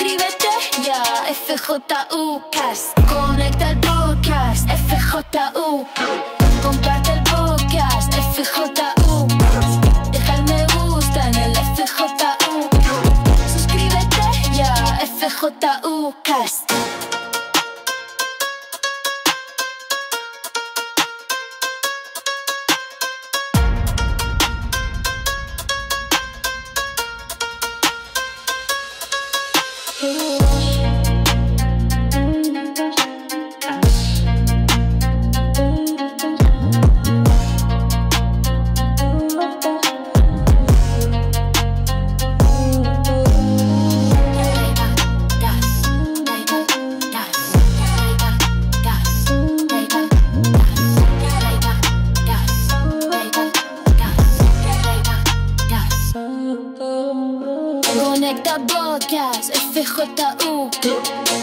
Suscríbete ya, FJU Cast. Conecta el podcast, FJU. Comparte el podcast, FJU. Deja el me gusta en el FJU. Suscríbete ya, FJU Cast. Conecta podcast, FJU.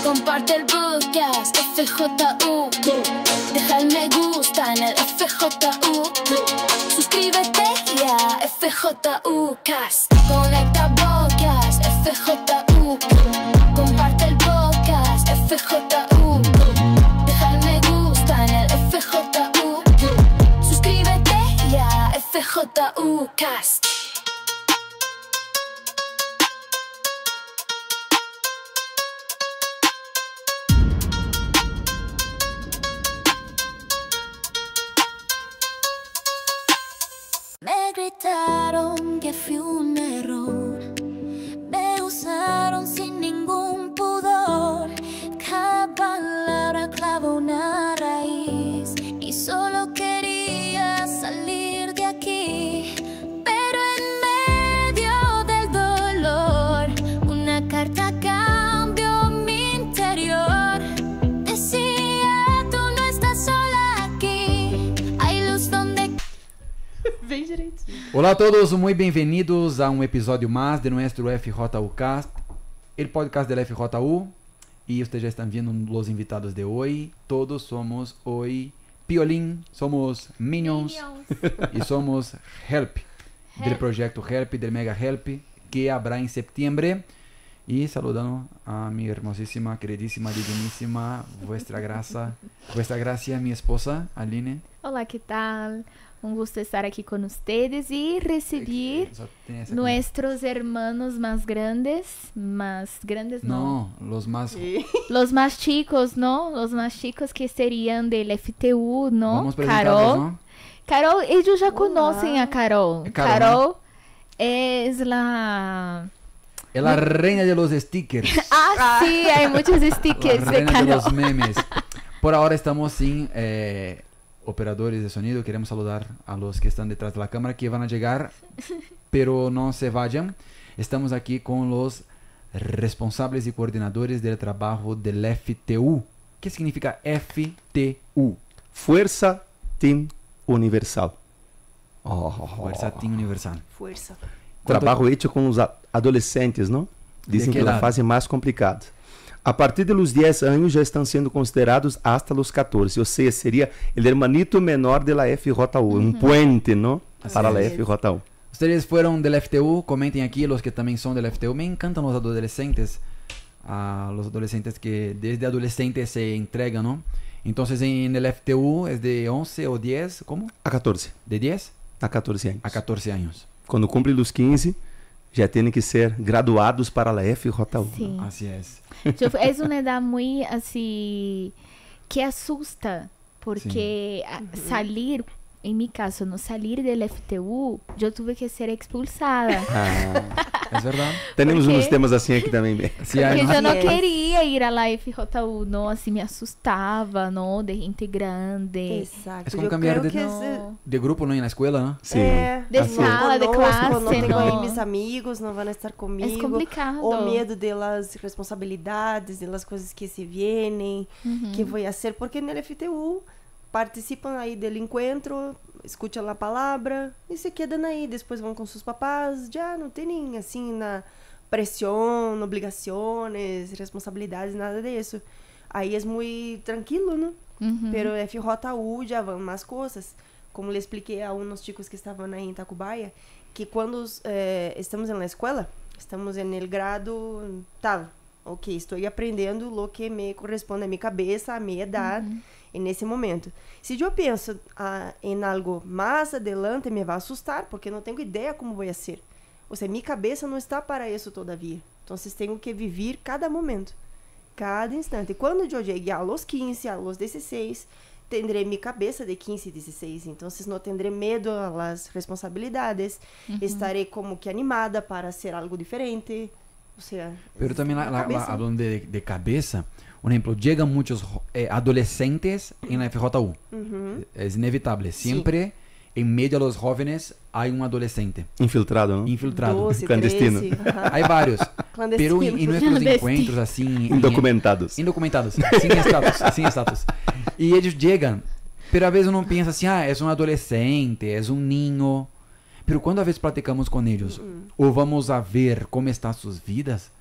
Comparte el podcast, FJU. Deja el me gusta en el FJU. Suscríbete ya, FJU Cast. Conecta podcast, FJU. Comparte el podcast, FJU. Deja el me gusta en el FJU. Suscríbete ya, FJU Cast. Me gritaron que fui un error, me usaron sin ningún pudor. Cada palabra clava una raíz y solo quería salir de aquí. Pero en medio del dolor, una carta cambió mi interior. Decía, tú no estás sola aquí, hay luz donde... Bem direitinho. Olá a todos, muy bienvenidos a un episodio más de nuestro FJU Cast, el podcast del FJU. Y ustedes ya están viendo los invitados de hoy. Todos somos hoy Piolín, somos Minions y somos Help, del proyecto Help, del Mega Help, que habrá en septiembre. Y saludando a mi hermosísima, queridísima, divinísima, vuestra gracia, mi esposa, Aline. Olá, que tal? Um gusto estar aqui com vocês e receber nuestros hermanos más grandes, no, los más chicos, ¿no? Los más chicos que serían del FTU, ¿no? Vamos presentarlos, Carol. ¿no? Carol, ellos já conhecem a Carol. Carol, es la... Es la reina de los stickers. Ah, sí, hay muchos stickers La de reina de Carol. los memes. Por ahora estamos sin operadores de sonido. Queremos saludar a los que están detrás de la cámara que van a llegar, pero no se vayan. Estamos aquí con los responsables y coordinadores del trabajo del FTU. ¿Qué significa FTU? Fuerza Team Universal. Fuerza Team Universal. Fuerza. Trabalho hecho com os adolescentes, não? Dizem que é a fase mais complicada. A partir dos 10 anos já estão sendo considerados hasta los 14. Ou seja, seria o hermanito menor de la FJU. Um puente, não? Para a FJU. Ustedes fueron del FTU, comenten aquí los que también son del FTU. Me encantan los adolescentes, que desde adolescentes se entregan, ¿no? Entonces en el FTU es de 11 o 10, ¿cómo? A 14. ¿De 10? A 14 anos. A 14 años. Quando cumpre os 15, já têm que ser graduados para a FJU. Sí. Así es. Es una edad muy así que asusta, porque salir, en mi caso, no salir del FTU, yo tuve que ser expulsada. ¿Es verdad? Temos Porque- uns temas assim aqui também. Sí, Porque hay- yo no Yes. quería ir a la FJU, no, así me asustaba, no, de gente grande. Exacto. Es como Yo cambiar creo de- que No. de grupo, ¿no? En la escuela, ¿no? Sim. De assim. sala, de clase, não tenho no. aí mis amigos, não vão estar comigo. Es complicado. O medo das responsabilidades, das coisas que se vienen, que vou fazer, porque no FTU participam aí do encontro, escutam a palavra e se quedam aí, depois vão com seus papás, já não tem assim na pressão, obrigações, responsabilidades, nada disso. Aí é muito tranquilo, né? Pero FJU já vão mais coisas. Como lhe expliquei a uns chicos que estavam aí em Tacubaya, que quando estamos na escola, estamos no grado tal, Ok, estou aprendendo o que me corresponde à minha cabeça, à minha idade, nesse momento. Se eu penso em algo mais adelante, me vai assustar, porque não tenho ideia como vai ser. Ou seja, minha cabeça não está para isso todavia. Então, tenho que viver cada momento, cada instante. Quando eu cheguei aos 15, aos 16, terei minha cabeça de 15 e 16. Então, não terei medo às responsabilidades. Estarei como que animada para ser algo diferente. O sea, pero también hablando de cabeza, por ejemplo, llegan muchos adolescentes en la FJU. Es inevitable. Siempre en medio de los jóvenes hay un adolescente. Infiltrado, ¿no? Infiltrado. 12, Clandestino. 13, Hay varios. Pero en nuestros Clandestino. encuentros así... Indocumentados. Indocumentados. Sin status. Y ellos llegan. Pero a veces uno piensa así, es un adolescente, es un niño... Pero quando a vezes platicamos com eles, ou vamos a ver como estão suas vidas,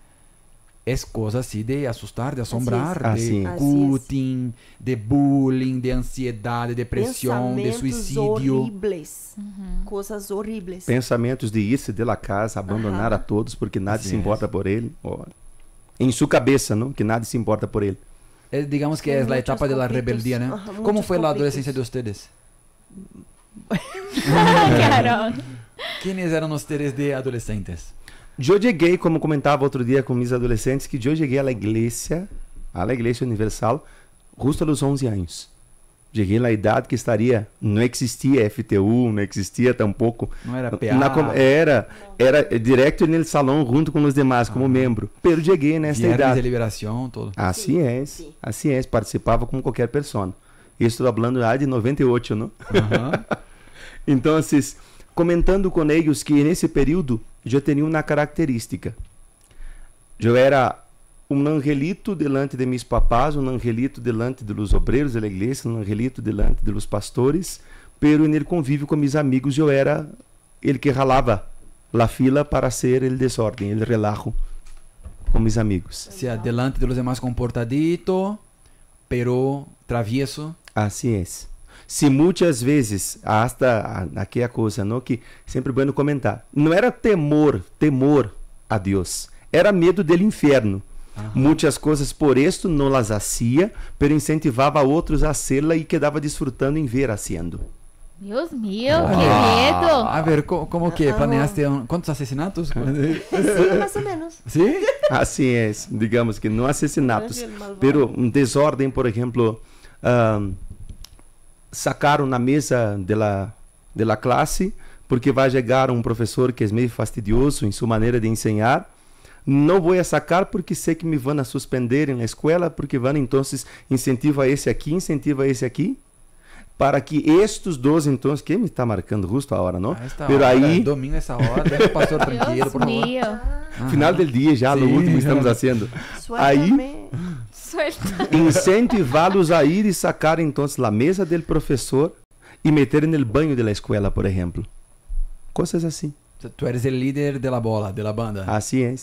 é coisa assim de assustar, de assombrar, de cutting, de bullying, de ansiedade, depressão, de suicídio. Horríveis. Coisas horríveis. Pensamentos de irse de la casa, abandonar a todos porque nada se importa por ele. Em sua cabeça, não? Que nada se importa por ele. Digamos que é a etapa da rebeldia, né? Como foi a adolescência de vocês? Carol. Quem eram vocês de adolescentes? Eu cheguei, como comentava outro dia com meus adolescentes, que eu cheguei à igreja universal, justo aos 11 anos. Cheguei na idade que não existia FTU, não existia tampouco. Não era PA. Era direto no salão junto com os demais, como membro. Pero cheguei nessa idade. de liberação, todo. Assim é, assim é. Participava como qualquer pessoa. Estou falando de 98, não? Então, comentando com eles que nesse período eu tinha uma característica. Eu era um angelito delante de meus papás, um angelito delante dos obreiros da igreja, um angelito delante dos pastores, pero no convívio com meus amigos eu era ele que ralava a fila para ser el desordem, el relajo com meus amigos. Sea, delante de los demás comportadito, pero travieso. Assim é. Se muitas vezes, hasta aqui a coisa, não, que sempre bueno comentar, não era temor a Deus, era medo do inferno. Muitas coisas por isto não las hacía, pero incentivava a outros a hacerla e quedava disfrutando em ver haciendo. Deus meu, que medo! A ver, como que planeaste quantos assassinatos? Sim, mais ou menos. Sim? Assim é, digamos que não assassinatos, pero um desordem, por exemplo, sacaram na mesa de la classe porque vai chegar um professor que é meio fastidioso em sua maneira de ensinar. Não vou sacar porque sei que me vão suspender na escola, porque vão então incentivar esse aqui, para que estes dois então, que me está marcando justo a hora, não? Pero aí domingo essa hora, deixa o pastor tranquilo, por favor. Final do dia já, no último estamos fazendo. Aí incentivá-los a ir e sacar então a mesa do professor e meter no banho da escola, por exemplo. Coisas assim. Tu eres o líder da bola, da banda. Assim é.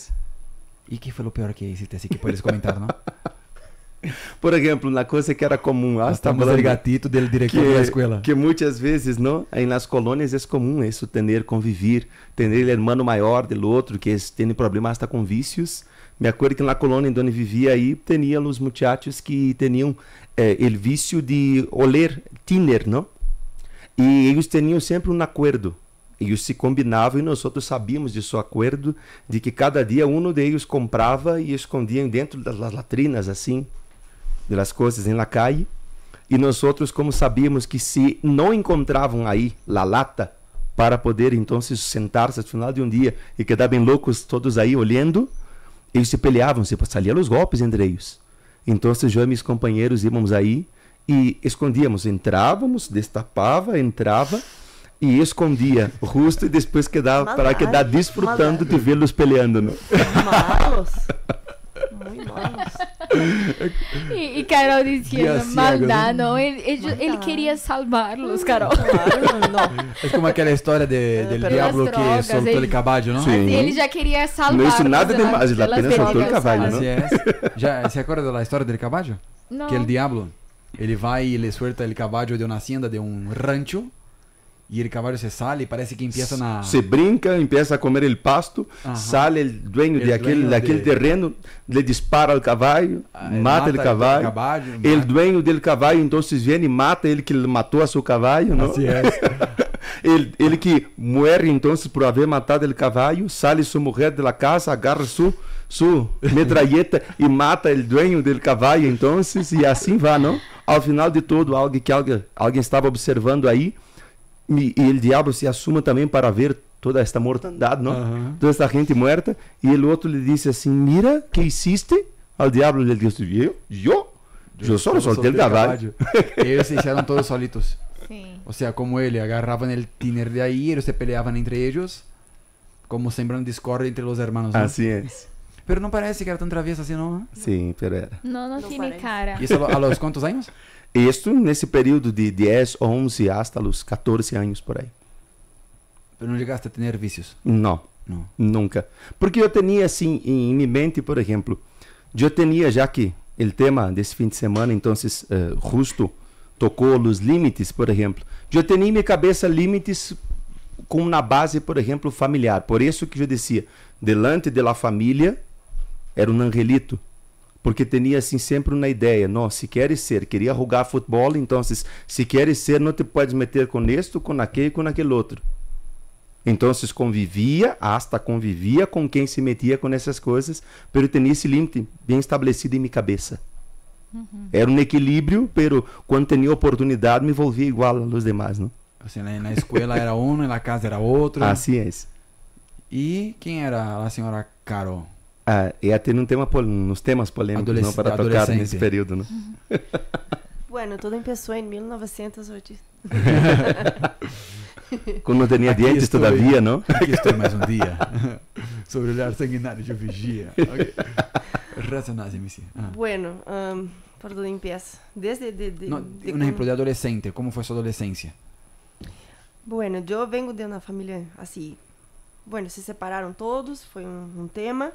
E que foi o pior que hiciste? Assim que podes comentar, não? Por exemplo, uma coisa que era comum, estamos el gatito del diretor da escola. Que muitas vezes, não, aí nas colônias é comum isso, convivir, ter o irmão maior do outro que tem problemas hasta com vícios. Me acordo que na colônia onde vivia aí, tinha os muchachos que tinham o vício de oler tiner, não? E eles tinham sempre um acordo. Eles se combinavam e nós outros sabíamos de seu acordo, de que cada dia um deles comprava e escondiam dentro das latrinas, assim, das coisas na calle. E nós outros, como sabíamos que se não encontravam aí a lata para poder então sentar-se ao final de um dia e quedar bem loucos todos aí olhando, eles se peleavam, se saliam os golpes entre eles. Então eu e meus companheiros íamos aí e escondíamos, entrávamos, destapava, entrava e escondia justo e depois quedava para quedar desfrutando de vê-los peleando, não? Malos. Muito malos. E Carol dizia, maldade, não, ele queria salvá-los, Carol. Claro, não. É como aquela história do diabo que soltou o caballo, não? Sim. Ele já queria salvá-los. Não é nada demais, ele apenas soltou o caballo, não? Já se acorda da história do caballo? Não. Que o diabo, ele vai e le suelta o caballo de uma hacienda, de um rancho, Y el caballo se sale y parece que empiezan a... Se brinca, empieza a comer el pasto, sale el dueño de aquel terreno, le dispara al caballo, mata el caballo. El dueño del caballo entonces viene y mata el que matou a su caballo, ¿no? Así es. Ele que muere entonces por haber matado el caballo, sale su mujer de la casa, agarra su metralleta y mata el dueño del caballo entonces, y así va, ¿no? Ao final de todo, alguém estava observando aí, e o diabo se assuma também para ver toda esta mortandade, não? Toda esta gente muerta, e o outro lhe disse assim, mira, que hiciste? Ao diabo lhe disse, eu só soltei o caballo. Ellos se hicieron todos solitos. Sim. O sea, como ele, agarraban el tiner de ahí, ellos se peleaban entre ellos, como sembrando discordia entre los hermanos, ¿no? Así es. Pero no parece que era tan travieso así, ¿no? Sim, pero era. Não tiene parece. cara. ¿Y eso a los cuántos años? Isto nesse período de 10, 11 hasta os 14 anos por aí. Pero no llegaste a tener vicios. Não, No. nunca. Porque eu tinha assim em minha mente, por exemplo, eu tinha já que o tema desse fim de semana, então, justo tocou os limites, por exemplo. Eu tinha em minha cabeça limites com na base, por exemplo, familiar. Por isso que eu dizia, delante da família, era um angelito. Porque tinha assim sempre uma ideia, não, se queres ser, queria jogar futebol, então se queres ser, não te podes meter com isto, com aquele outro. Então convivia com quem se metia com essas coisas, mas tinha esse limite bem estabelecido em minha cabeça. Era um equilíbrio, mas quando tinha oportunidade me envolvia igual aos demais, não? Assim, na escola era um, na casa era outro. Assim é. E quem era a senhora Caro? Ia ter uns temas polêmicos não, para tocar nesse período, não? Bueno, tudo começou em 1980. Quando não tinha dientes todavia, não? Aqui estou mais um dia. Sobre o olhar sanguinário de vigia. Okay. Racionais, sí. Bueno, por onde empieza? Desde un ejemplo de adolescente. ¿Cómo fue su adolescencia? Bueno, eu vengo de uma família assim. Bueno, se separaram todos, foi um tema.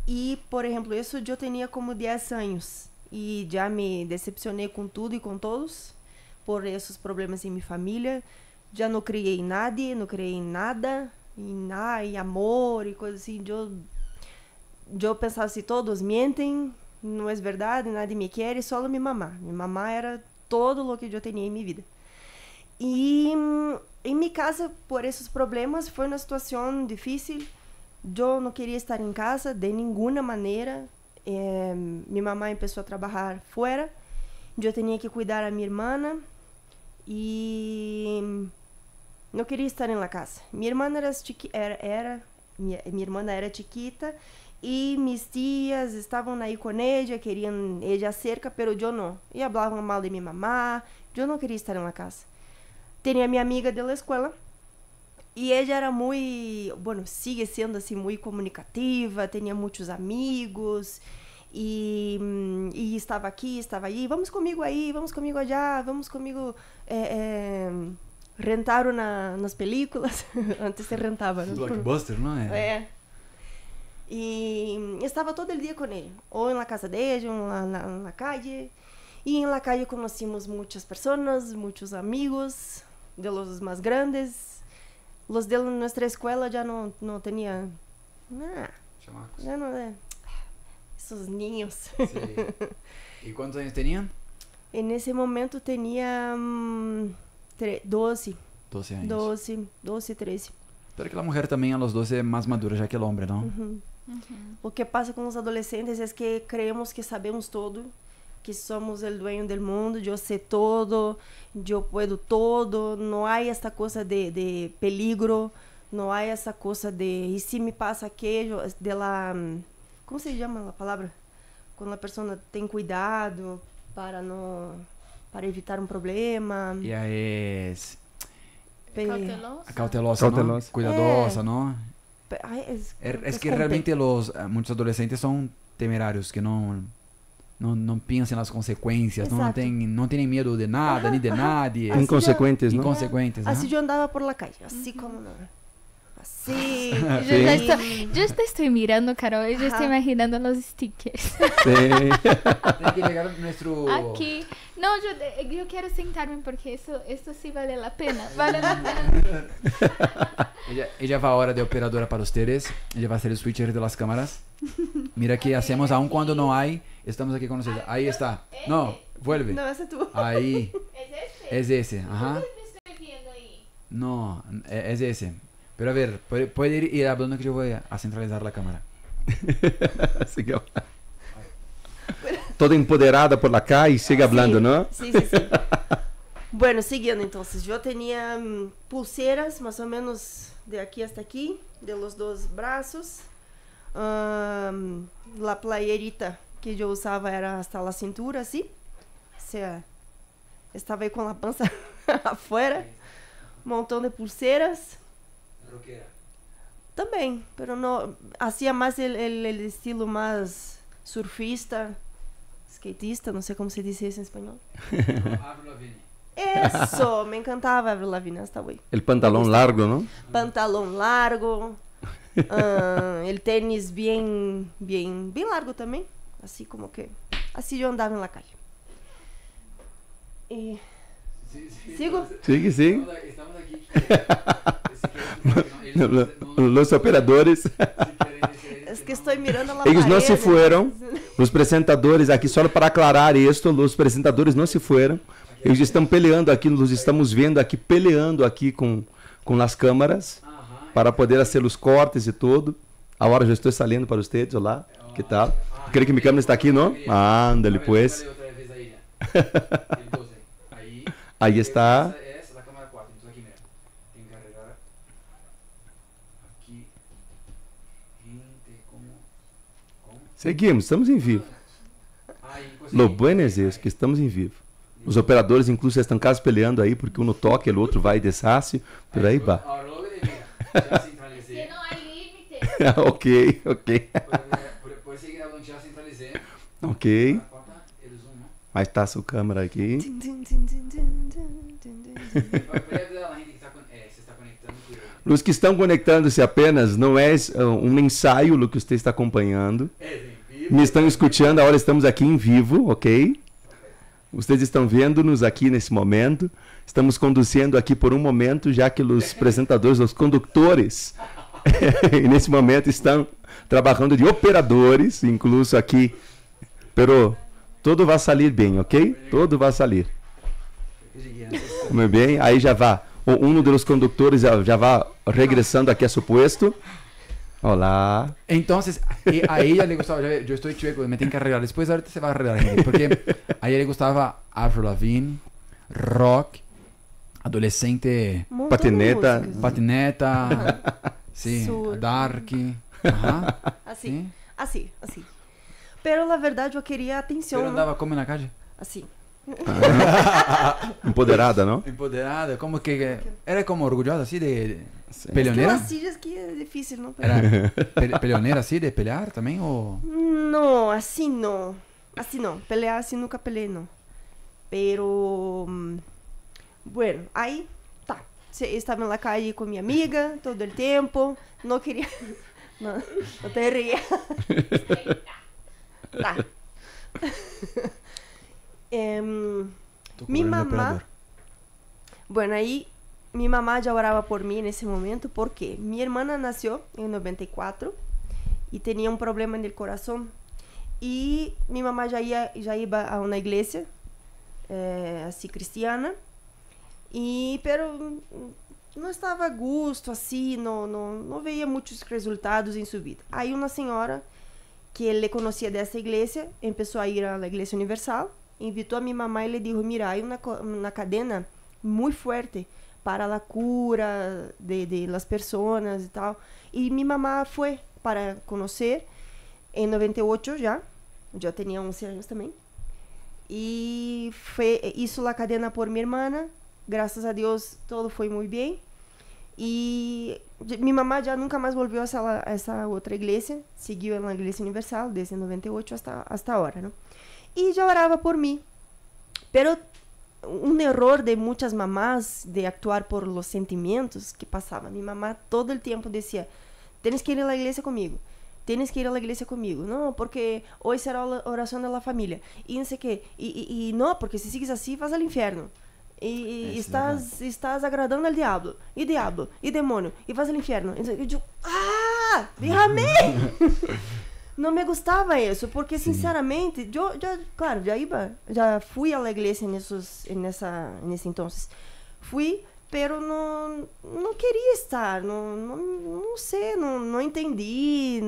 E, por exemplo, isso eu tinha como 10 anos. E já me decepcionei com tudo e com todos. Por esses problemas em minha família. Já não criei nadie, não criei nada. Em amor e coisas assim. Eu pensava assim, todos mentem, não é verdade, nadie me quer, só minha mamá. Minha mamá era todo o que eu tinha em minha vida. E em minha casa, por esses problemas, foi uma situação difícil. Eu não queria estar em casa de nenhuma maneira. Minha mamãe começou a trabalhar fora. Eu tinha que cuidar a minha irmã. E não queria estar na casa. Minha irmã era chiquita. E minhas tias estavam aí com ela, queriam ela cerca, mas eu não. E falavam mal de minha mamá. Eu não queria estar na casa. Tinha minha amiga da escola. E ela era muito, bueno, sigue sendo assim, muito comunicativa, tinha muitos amigos, e estava aqui, estava aí, vamos comigo aí, vamos comigo allá, vamos comigo rentar nas películas, antes se rentava, né? Blockbuster, não é? É. E estava todo o dia com ele, ou na casa dele, ou na calle, e na calle conhecemos muitas pessoas, muitos amigos, de los mais grandes. Los de nuestra escuela ya no tenía nada. Ya no, esos niños. Sí. ¿Y cuántos años tenían? En ese momento tenía 12. 12 años. 12, 13. Pero que la mujer también a los 12 es más madura ya que el hombre, ¿no? O que pasa con los adolescentes es que creemos que sabemos todo, que somos el dueño del mundo, yo sé todo, yo puedo todo, no hay esta cosa de peligro, no hay esa cosa de, y si me pasa aquello, de la, ¿cómo se llama la palabra? Cuando la persona tiene cuidado para evitar un problema. Ya es... Cautelosa. Cautelosa, ¿no? Cuidadosa, ¿no? Es que realmente muchos adolescentes son temerarios, que no piensan en las consecuencias, no tienen miedo de nada, ni de nadie. Inconsequentes, ¿no? Inconsequentes. Así yo andaba por la calle, así como así. Yo te estoy mirando, Carol, y yo estoy imaginando los stickers. Sim. Tem que llegar nuestro... Aquí. No, yo quiero sentarme porque esto sí vale la pena. Vale la pena. Ella va ahora de operadora para ustedes. Ella va a ser el switcher de las cámaras. Mira que hacemos aún cuando no hay. Estamos aquí con ustedes. Ahí está. No, vuelve. No, ese es tú. Ahí. ¿Es este? Es ese. Ajá. ¿Qué estoy viendo ahí? No, es ese. Pero a ver, puede ir hablando que yo voy a centralizar la cámara. Siga. Toda empoderada por acá y sigue hablando, ¿no? Sí, sí, sí. Bueno, siguiendo entonces, yo tenía pulseras más o menos de aquí hasta aquí, de los dos brazos. La playerita que yo usaba era hasta la cintura, así. O sea, estaba ahí con la panza afuera. Un montón de pulseras. También, pero no, hacía más el estilo más surfista, skatista, no sé cómo se dice eso en español. Eso, me encantaba Avril Lavigne hasta hoy. El pantalón largo, ¿no? Pantalón largo, el tenis bien largo también, así como que, así yo andaba en la calle. Y... ¿Sigo? Sigue, sigue. Estamos aquí. Los operadores. Es que estoy mirando la Ellos pared. no se fueron. Los presentadores aquí, solo para aclarar esto, los presentadores no se fueron. Ellos están peleando aquí, los estamos viendo aquí, peleando aquí con las cámaras para poder hacer los cortes y todo. Ahora yo estoy saliendo para ustedes, hola, ¿qué tal? ¿Creen que mi cámara está aquí, no? Ándale, pues. Ahí está. Esa es la cámara 4, entonces aquí mira. Tienen que arreglar aquí. Gente, ¿cómo? Seguimos, estamos em vivo. Lo bueno é isso, que estamos em vivo. Os operadores, inclusive, estão quase peleando aí, porque um toca, o outro vai e deshace, por aí vai. Ahora luego de mira, ya centralicé. Que no hay límite. Ok, ok. Puedes seguir hablando, ya centralicé. Ok. Falta el zoom, ¿no? Aí está a sua câmera aqui. La gente que se está conectando. Os que estão conectando-se apenas, não é um ensaio o que você está acompanhando. Me estão escutando, agora estamos aqui em vivo, ok? Vocês estão vendo-nos aqui nesse momento. Estamos conduzindo aqui por um momento, já que os apresentadores, os condutores, nesse momento estão trabalhando de operadores, incluso aqui. Pero todo vai sair bem, ok? Todo vai sair. Muito bem, aí já vai. Um dos condutores já vai regressando aqui a seu posto. Olá. Entonces, a ella le gustaba, yo estoy chueco, me tengo que arreglar. Después ahorita se va a arreglar, gente, porque a ella le gustaba Avril Lavigne, rock, adolescente, Patineta. patineta, sí, Surf. dark, ajá, Así, ¿sí? así. Pero la verdad yo quería atención. Pero andaba como en la calle, Así. Empoderada, não? empoderada, como que era como orgullosa así de Sí. Es que peleonera. las sillas aquí es difícil, ¿no? Era peleonera así de pelear también o No, así no. Así no. Pelear así nunca peleé, no. Pero... bueno, ahí tá. Estaba en la calle con mi amiga todo el tiempo. No quería... no te rías. Tá. Mi mamá... Bueno, ahí mi mamá ya oraba por mí en ese momento porque mi hermana nació en 94 y tenía un problema en el corazón. Y mi mamá ya iba a una iglesia así cristiana, pero no estaba a gusto, así, no veía muchos resultados en su vida. Hay una señora que le conocía de esa iglesia, empezó a ir a la Iglesia Universal, invitó a mi mamá y le dijo, mira, hay una cadena muy fuerte para la cura de las personas y tal. Y mi mamá fue para conocer en 98 ya. Yo tenía 11 años también. Y hizo la cadena por mi hermana. Gracias a Dios todo fue muy bien. Y mi mamá ya nunca más volvió a esa otra iglesia. Siguió en la Iglesia Universal desde 98 hasta ahora, ¿no? Y yo oraba por mí. Pero um erro de muitas mamás de actuar por los sentimentos que passava. Minha mamá todo o tempo dizia: tienes que ir à igreja comigo. Tienes que ir à igreja comigo. Não, porque hoje será a oração da família. E não sei o quê. E não, porque se sigues assim, vas ao inferno. E estás agradando ao diabo. E demônio. E vas ao inferno. E eu, déjame! Não me gostava isso, porque sinceramente, já fui à igreja nesse entonces. Fui, pero não queria estar, não sei, não entendi,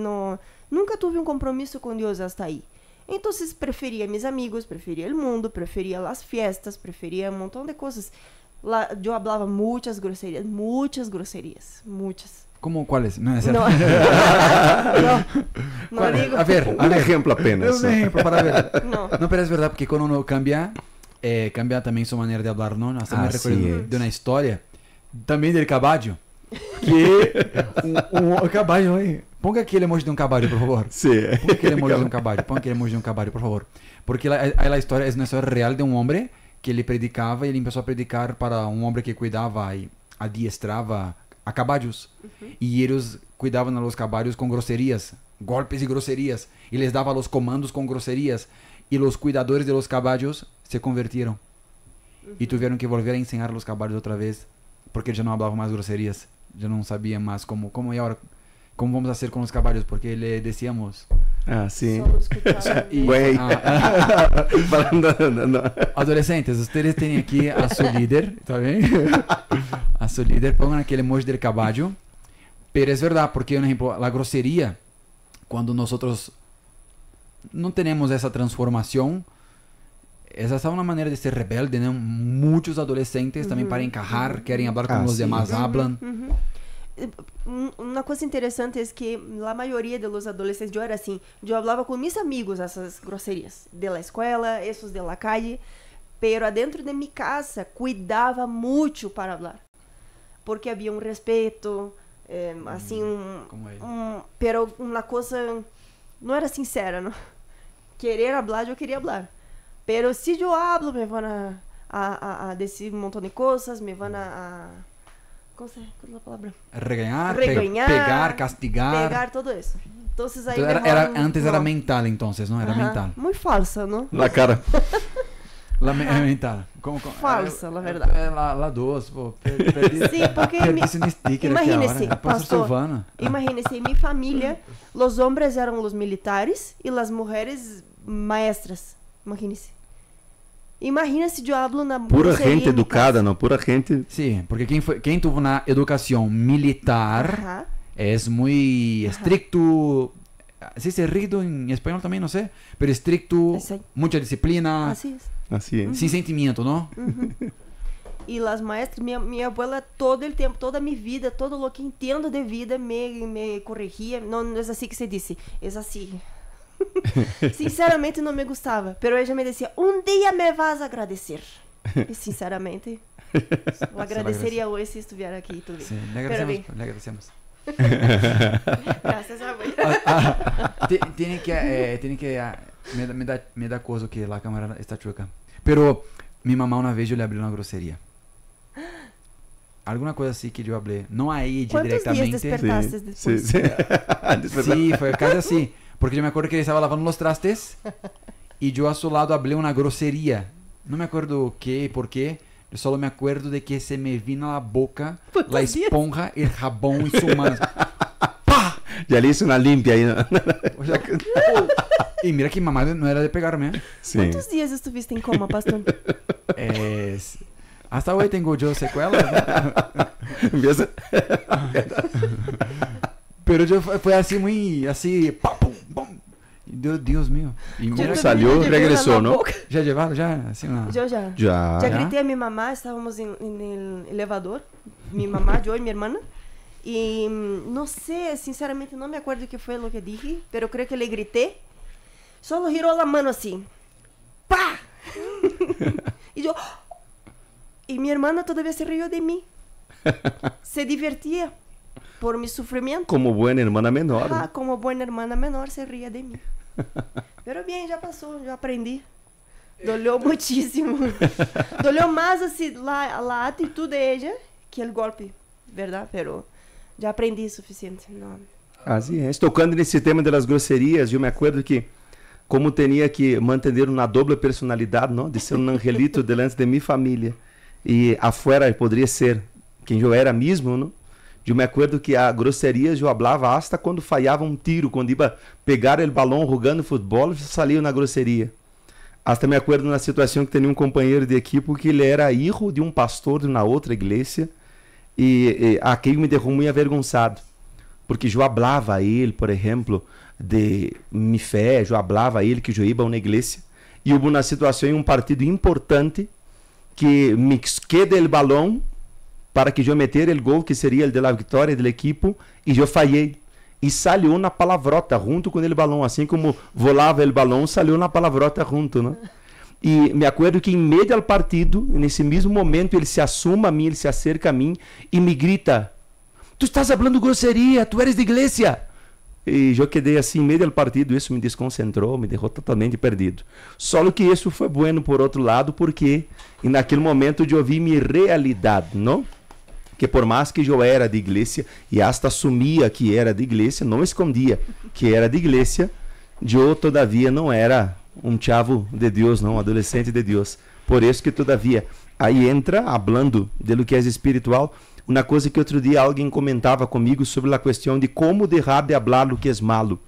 nunca tive um compromisso com Deus até aí. Então, preferia meus amigos, preferia o mundo, preferia as festas, preferia um montão de coisas. Lá, eu falava muitas grosserias. ¿Cómo cuáles? No, no digo. A ver, Un ejemplo apenas. Un ejemplo para ver. No. No, pero es verdad porque cuando uno cambia, cambia también su manera de hablar, ¿no? Hasta me recuerdo de una historia, también del caballo. Que un caballo, ponga aquele emoji de um caballo, por favor. Sí. Ponga aquele emoji de um caballo, ponga aquele emoji de um caballo, por favor. Porque a história é uma história real de um homem que ele predicava e ele começou a predicar para um homem que cuidava e adiestrava a caballos. E eles cuidavam dos caballos com grosserias, golpes e grosserias. E les dava os comandos com grosserias. E os cuidadores de los caballos se convertiram. E tiveram que volver a ensinar os caballos outra vez, porque eles já não falavam mais grosserias. Já não sabiam mais como e agora, como vamos fazer com os caballos, porque le decíamos... Ah, sim. Güey. Adolescentes, ustedes têm aqui a sua líder, tá bem? A sua líder, pongan aquele emoji del caballo. Pero es verdad, porque, por ejemplo, la grosería, cuando nosotros no tenemos esa transformación, esa es una manera de ser rebelde, ¿no? Muchos adolescentes también para encajar, quieren hablar como los demás hablan. Uma coisa interessante é que a maioria dos adolescentes, eu era assim, eu falava com meus amigos essas grosserias, de la escola, esses de la calle, pero adentro de minha casa cuidava muito para falar, porque havia um respeito, assim, pero uma coisa, não era sincera, não? Querer falar, eu queria falar, pero se eu hablo, me vão a decir um montão de coisas, me vão a ¿cómo es la palabra? Regañar, pegar, castigar. Pegar, todo eso. Entonces ahí antes era mental, entonces, ¿no? Era mental. Muy falsa, ¿no? La cara. Mental. Falsa, la verdad. La dos, pô. Sí, porque imagínese, en mi familia, los hombres eran los militares y las mujeres maestras. Imagínese. Imagina se eu hablo na pura gente educada, não? Pura gente. Sim, porque quem tuvo na educação militar é muito estricto. Se dice rígido em espanhol também, não sei. Pero estricto, muita disciplina. Assim é. Sem sentimento, não? E as maestras, minha abuela todo o tempo, toda a minha vida, todo o que entendo de vida me corrigia. Não é assim que se disse, é assim. Sinceramente não me gostava, pero ela me dizia: um dia me vas a agradecer. E sinceramente, eu agradeceria hoje se estivesse aqui tudo. Sim, le agradecemos. Graças a Deus. Tiene que me da coisa que a câmera está chueca. Pero minha mamá uma vez eu lhe abri uma grosseria. Alguma coisa assim que eu falei, não aí diretamente. Quantos dias despertaste depois? Sim, foi quase assim. Porque eu me acuerdo que ele estava lavando os trastes e eu a seu lado hablé uma grosseria. Não me acuerdo que, por quê. Eu só me acuerdo de que se me vino na boca a esponja, o jabão e su mano. ¡Pah! Já le hice uma limpia aí. E mira que mamá não era de pegar-me. Sim. Quantos dias estuviste em coma, pastor? Hasta hoje tenho eu sequelas. Pero yo fue así muy, así, pum, pum. Dios mío. Y como salió, regresó, ¿no? ¿Ya llevaron? ¿Ya? Así una... Yo ya. Ya grité a mi mamá, estábamos en el elevador, mi mamá, yo y mi hermana. Y no sé, sinceramente no me acuerdo qué fue lo que dije, pero creo que le grité. Solo giró la mano así. ¡Pah! Y yo... Y mi hermana todavía se rió de mí. Se divertía. Por mi sufrimiento. Como buena hermana menor. Como buena hermana menor se ría de mí. Pero bien, ya pasó, yo aprendí. Doleu muitíssimo. Doleu mais assim, a atitude de ella que o golpe, verdade? Pero já aprendi o suficiente. Não. Así es. Tocando nesse tema das grosserias, eu me acordo que como tinha que manter uma doble personalidade, não? De ser um angelito delante de minha família e afuera poderia ser quem eu era mesmo, não? Eu me acordo que a grosserias eu falava hasta quando falhava um tiro, quando ia pegar o balão jogando futebol, eu saía na grosseria. Hasta me acordo na situação que tinha um companheiro de equipe que ele era filho de um pastor de uma outra igreja e aquilo me deixou muito avergonçado, porque eu falava a ele, por exemplo, de minha fé, eu falava a ele que eu ia a uma igreja e houve uma situação em um partido importante que me queda o balão para que eu meter o gol que seria o de la vitória do equipo e eu falhei. E saiu na palavrota junto com o balão, assim como volava o balão, saiu na palavrota junto, né? E me acordo que em meio ao partido, nesse mesmo momento, ele se assuma a mim, ele se acerca a mim e me grita: "Tu estás falando grosseria, tu eres de igreja". E eu quedei assim, em meio ao partido, isso me desconcentrou, me deixou totalmente perdido. Só que isso foi bueno por outro lado, porque naquele momento eu vi minha realidade, não? Que por mais que eu era de igreja e hasta assumia que era de igreja, não escondia que era de igreja, eu todavia não era um chavo de Deus, não, um adolescente de Deus. Por isso que todavia, aí entra, hablando de lo que é espiritual, uma coisa que outro dia alguém comentava comigo sobre a questão de como deixar de hablar lo que é malo.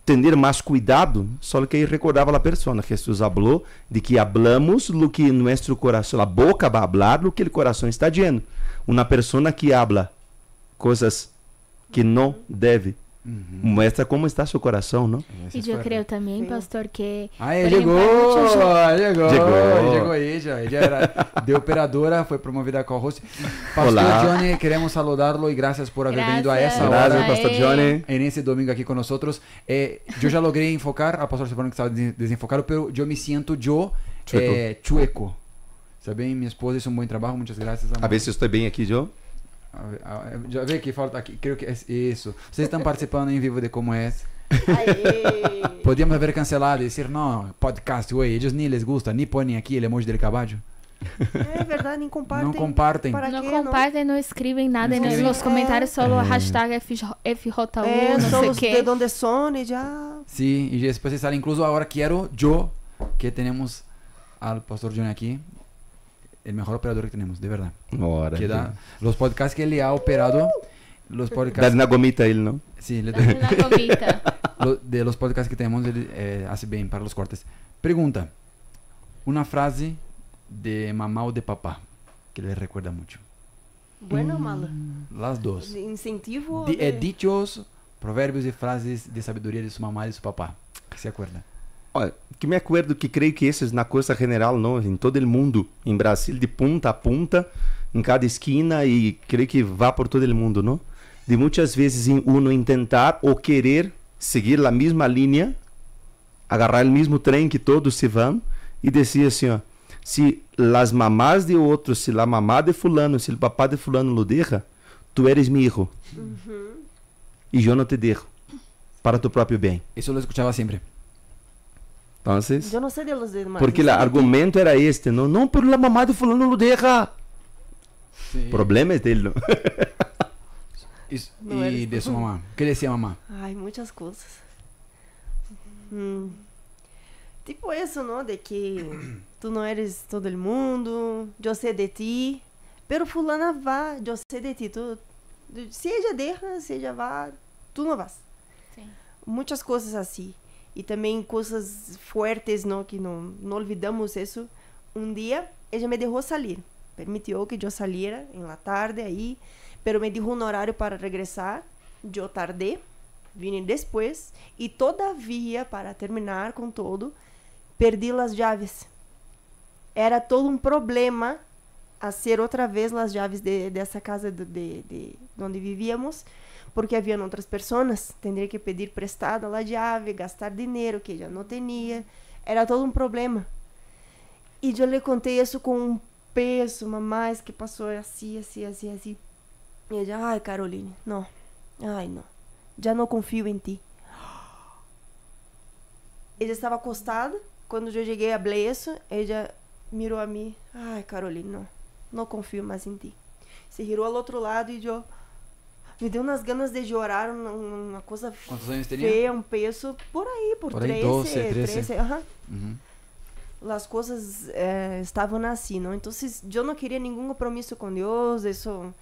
Tener mais cuidado, só que aí recordava a pessoa, Jesus falou de que hablamos lo que nosso coração, a boca vai hablar lo que o coração está dizendo. Uma pessoa que habla coisas que não deve, mostra como está seu coração, não? E eu creio também, pastor, que... Chegou ella era de operadora, foi promovida a co-host. Pastor Olá. Johnny, queremos saludarlo e graças por haber venido a essa Gracias, hora. Pastor Johnny. En ese domingo aqui com nós. Eu já logrei enfocar, a pastora se falando que estava desenfocado, pero eu me sinto chueco. Sabe, minha esposa hizo um bom trabalho, muitas graças. A ver se eu estou bem aqui, Joe. Já vê que falta aqui, creio que é isso. Vocês estão participando em vivo de como é. Podíamos haver cancelado e dizer, não, podcast, ué, eles nem les gusta, nem põem aqui o emoji del caballo. É verdade, nem compartem. Não compartem. Não compartem, não escrevem nada nos comentários, só hashtag FJU, não sei o que. De onde son e já... Sim, e depois sale incluso agora quero eu, que temos al pastor Johnny aqui, o melhor operador que temos, de verdade. Ora, que dá os podcasts que ele ha operado, os podcasts... Dá na gomita ele, não? Sim, na gomita. De los podcasts que temos, ele hace bem para os cortes. Pergunta, uma frase de mamá ou de papá que ele recuerda muito. Bueno o malo? Las dos. Incentivo? Dichos, provérbios e frases de sabedoria de sua mamá e de seu papá. Que se acorda? Olha, que me acordo que creio que esses na coisa general, não, em todo o mundo, em Brasil, de ponta a ponta, em cada esquina, e creio que vá por todo o mundo, não? De muitas vezes uno intentar ou querer seguir a mesma linha, agarrar o mesmo trem que todos se vão, e dizer assim, ó, se as mamás de outros, se a mamá de fulano, se o papá de fulano lo deixa, tu eres mi hijo. E eu não te deixo, para tu próprio bem. Isso eu lo escuchava sempre. Entonces, eu não sei de los demás. Porque o argumento era este, não, não, pero la mamá de fulano lo deja. Sí. Problema é dele, não? E de sua mamá? O que dizia a mamá? Ai, muitas coisas. Tipo isso, não? De que tu não eres todo el mundo, eu sei de ti, pero fulana vá, eu sei de ti. Tu, se ella deixa, se ella vá, tu não vas. Sim. Muitas coisas assim. E também coisas fortes, não? Que não olvidamos isso. Um dia, ela me deixou sair. Permitiu que eu saliera em la tarde aí, pero me dijo um horário para regressar. Eu tardei, vim depois, e todavia, para terminar com todo, perdi as chaves. Era todo um problema hacer outra vez as chaves dessa casa de onde vivíamos, porque haviam outras pessoas, teria que pedir prestada a chave, gastar dinheiro que já não tinha, era todo um problema. E eu lhe contei isso com um peso, mas que passou assim. E ela, ai, Caroline, não, já não confio em ti. Ela estava acostada quando eu cheguei a Blesso, ela mirou a mim. Ai, Carolina, não confio mais em ti. Se girou ao outro lado e eu... Me deu umas ganas de chorar, uma coisa feia, um peso, por aí 13, 13. As coisas estavam assim, não? Então, eu não queria nenhum compromisso com Deus, isso...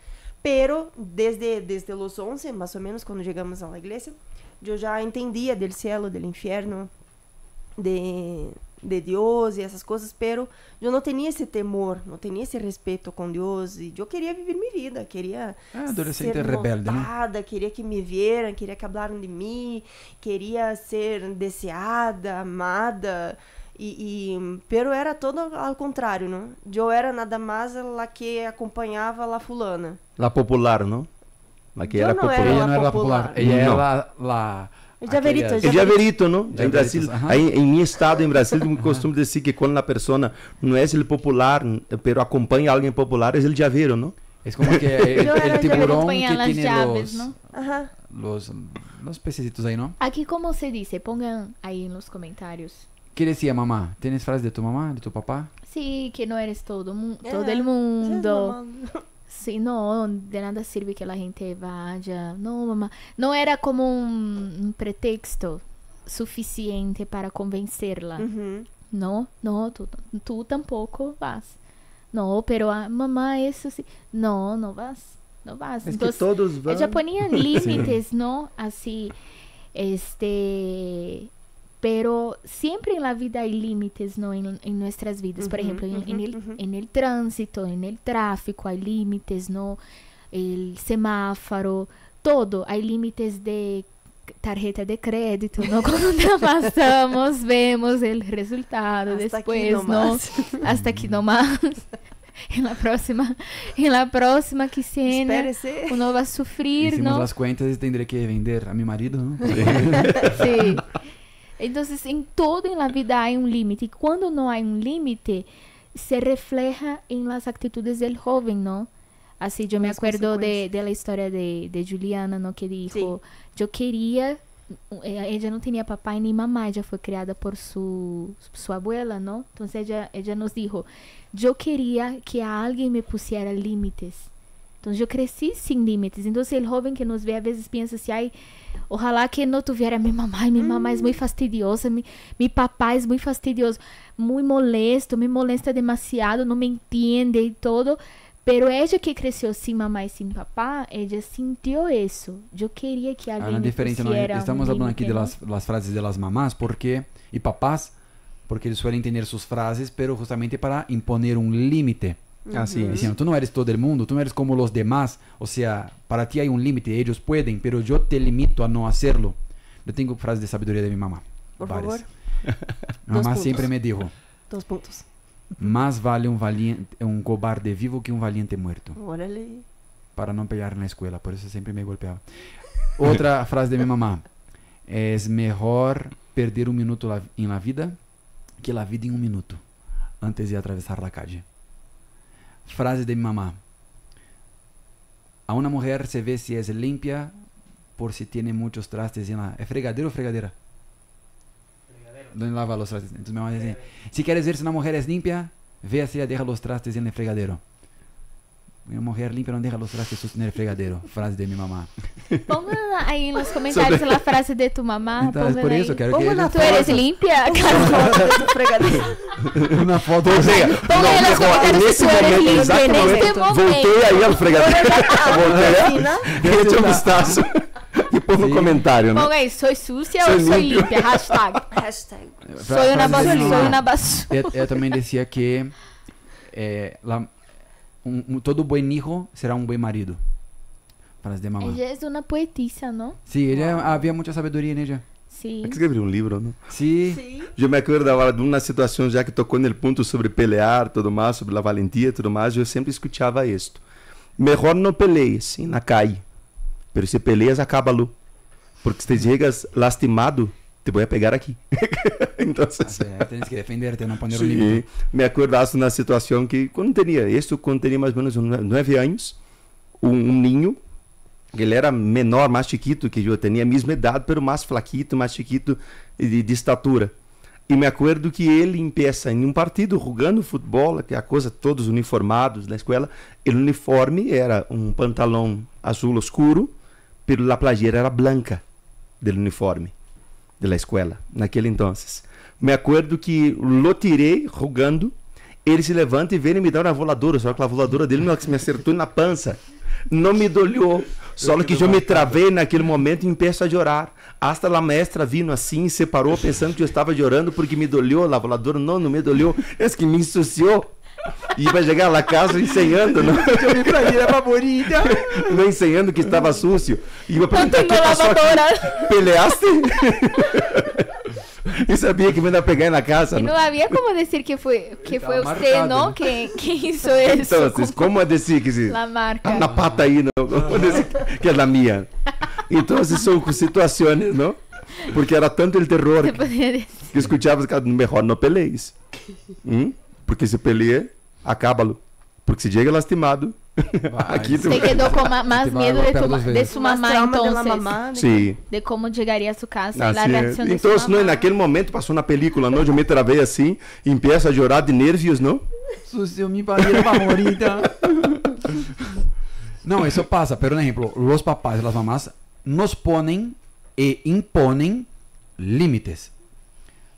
Pero, desde os 11, mais ou menos, quando chegamos à igreja, eu já entendia do céu, do inferno, de Deus e essas coisas, pero eu não tinha esse temor, não tinha esse respeito com Deus, e eu queria viver minha vida, queria adolescente ser rebelde, notada, queria que me vieram, queria que falaram de mim, queria ser desejada, amada, pero era todo ao contrário, não? Eu era nada mais a que acompanhava a fulana. La popular, não? La que era popular. Ela não era popular, ela era la... El llaverito, El llaverito, ¿no? En Brasil, ahí, en mi estado, en Brasil, me costumo decir que cuando la persona no es el popular, pero acompaña a alguien popular, es el llavero, ¿no? Es como que el tiburón que tiene llaves, los, ¿no? los pececitos ahí, ¿no? Aquí, ¿cómo se dice? Pongan ahí en los comentarios. ¿Qué decía mamá? ¿Tienes frases de tu mamá, de tu papá? Sí, que no eres todo el mundo. Sí, no, de nada sirve que la gente vaya. No, mamá. No era como un pretexto suficiente para convencerla. No, tú tampoco vas. No, pero mamá, eso sí. No, no vas. Es Entonces, que todos van. Ella ponía límites, ¿no? Así, pero siempre en la vida hay límites, ¿no? En nuestras vidas. Por ejemplo, en el tránsito, en el tráfico hay límites, ¿no? El semáforo, todo. Hay límites de tarjeta de crédito, ¿no? Cuando pasamos, vemos el resultado hasta después, ¿no? Hasta aquí nomás. En la próxima quincena, uno va a sufrir, Hicimos ¿no? las cuentas y tendré que vender a mi marido, ¿no? Sí. Entonces, en todo en la vida hay un límite. Y cuando no hay un límite, se refleja en las actitudes del joven, ¿no? Así, yo me acuerdo de la historia de Juliana, ¿no? Que dijo, yo quería... Ella no tenía papá ni mamá, ella fue criada por su abuela, ¿no? Entonces, ella nos dijo, yo quería que alguien me pusiera límites. Entonces, yo crecí sin límites. Entonces, el joven que nos ve a veces piensa así, ay, ojalá que no tuviera mi mamá es muy fastidiosa, mi papá es muy fastidioso, muy molesto, me molesta demasiado, no me entiende y todo. Pero ella que creció sin mamá y sin papá, ella sintió eso. Yo quería que alguien me pusiera ¿no? Estamos hablando aquí de ¿no? las frases de las mamás y papás, porque ellos suelen tener sus frases, pero justamente para imponer un límite. Así es. Diciendo, tú no eres todo el mundo, tú no eres como los demás. O sea, para ti hay un límite, ellos pueden, pero yo te limito a no hacerlo. Yo tengo frases de sabiduría de mi mamá. Por favor. Mi mamá siempre me dijo, 2 puntos. más vale un cobarde vivo que un valiente muerto. Órale. Para no pelear en la escuela, por eso siempre me golpeaba. Otra frase de mi mamá, es mejor perder un minuto en la vida que la vida en un minuto, antes de atravesar la calle. Frase de mi mamá, a una mujer se ve si es limpia por si tiene muchos trastes en la... ¿Es fregadero o fregadera? Donde lava los trastes. Entonces mi mamá dice, si quieres ver si una mujer es limpia, ve si ella deja los trastes en el fregadero. Una mujer limpia no deja los trastes en el fregadero. Frase de mi mamá. Pongan ahí en los comentarios la frase de tu mamá. Entonces, por eso quiero que ella... ¿Tú eres limpia? Una foto. O sea, Pongan en los comentarios si tú eres limpia en este momento. Voltei aí ao fregadero. Voltei. Echa um vistazo. E põe no comentário, né? Ponga ahí, ¿soy sucia o soy limpia? Hashtag. Soy una basura. Ella también decía que todo buen hijo será un buen marido. Frase de mamá. Ella es una poetisa, ¿no? Sí, había mucha sabiduría en ella. Sí. Hay que escrever um livro, não? Sí. Eu me acordo agora de uma situação já que tocou no ponto sobre pelear, tudo mais, sobre a valentia, tudo mais, eu sempre escutava isto. Melhor não pelees, sim, na calle. Pero se peleas, acábalo. Porque se te llegas lastimado, te voy a pegar aqui. Então, tienes que defenderte, no poner un sim, límite. me acordaste na situação que quando tinha mais ou menos 9 anos, um ninho, ele era menor, mais chiquito que eu, tinha a mesma idade, pero mais flaquito, mais chiquito de estatura. E me acordo que ele empieza em um partido jogando futebol, que é a coisa, todos uniformados na escola. O uniforme era um pantalão azul escuro, pero a playera era branca do uniforme da escola, naquele entonces. Me acordo que lo tirei jogando, ele se levanta e vem e me dá uma voladora, só que a voladora dele me acertou na pança. Não me dolhou, só que eu me travei naquele momento e empeço a chorar. Hasta a maestra vindo assim, se parou pensando que eu estava chorando porque me dolhou, a voladora não me dolhou, é que me ensuciou. E vai chegar lá casa ensinando, não? Eu vi pra ele, é favorita. Não ensinando que estava sucio. E eu perguntei, Não tenho lavadora. Peleaste? E sabia que me ia pegar na casa. E não havia como dizer que foi Estava você, marcado, não? né? Quem hizo isso? Então, como dizer que se... La marca. Na pata aí, não? Como dizer que é da minha? Então, são situações, não? Porque era tanto o terror Você poderia dizer. que escutava que melhor não peleis. Porque se peleia, acaba-lo. Porque se chega lastimado, aqui tu... Você quedou com mais Te vai medo golpear duas de vezes. sua Más mamá, trauma de la então. mamá, de- Sim. De como chegaria a sua casa e a Assim é. reação de Então, sua mamá. naquele momento, passou na película, não? Eu me travei assim, e empiezo a chorar de nervios, não? Sucio mi padre favorita. No, eso pasa, pero por ejemplo, los papás y las mamás nos ponen e imponen límites,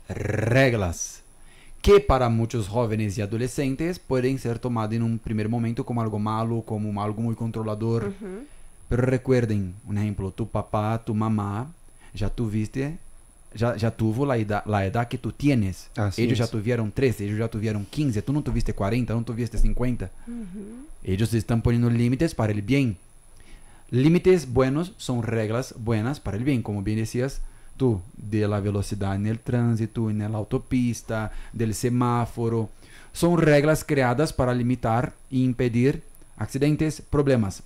reglas, que para muchos jóvenes y adolescentes pueden ser tomadas en un primer momento como algo malo, como algo muy controlador. Pero recuerden, un ejemplo, tu papá, tu mamá, ya tuviste, ya tuvo la edad que tú tienes. Así Ellos ya es. tuvieron 13, ellos ya tuvieron 15, tú no tuviste 40, no tuviste 50. Ellos están poniendo límites para el bien. Límites buenos son reglas buenas para el bien, como bien decías tú, de la velocidad en el tránsito, en la autopista, del semáforo. Son reglas creadas para limitar y impedir accidentes, problemas.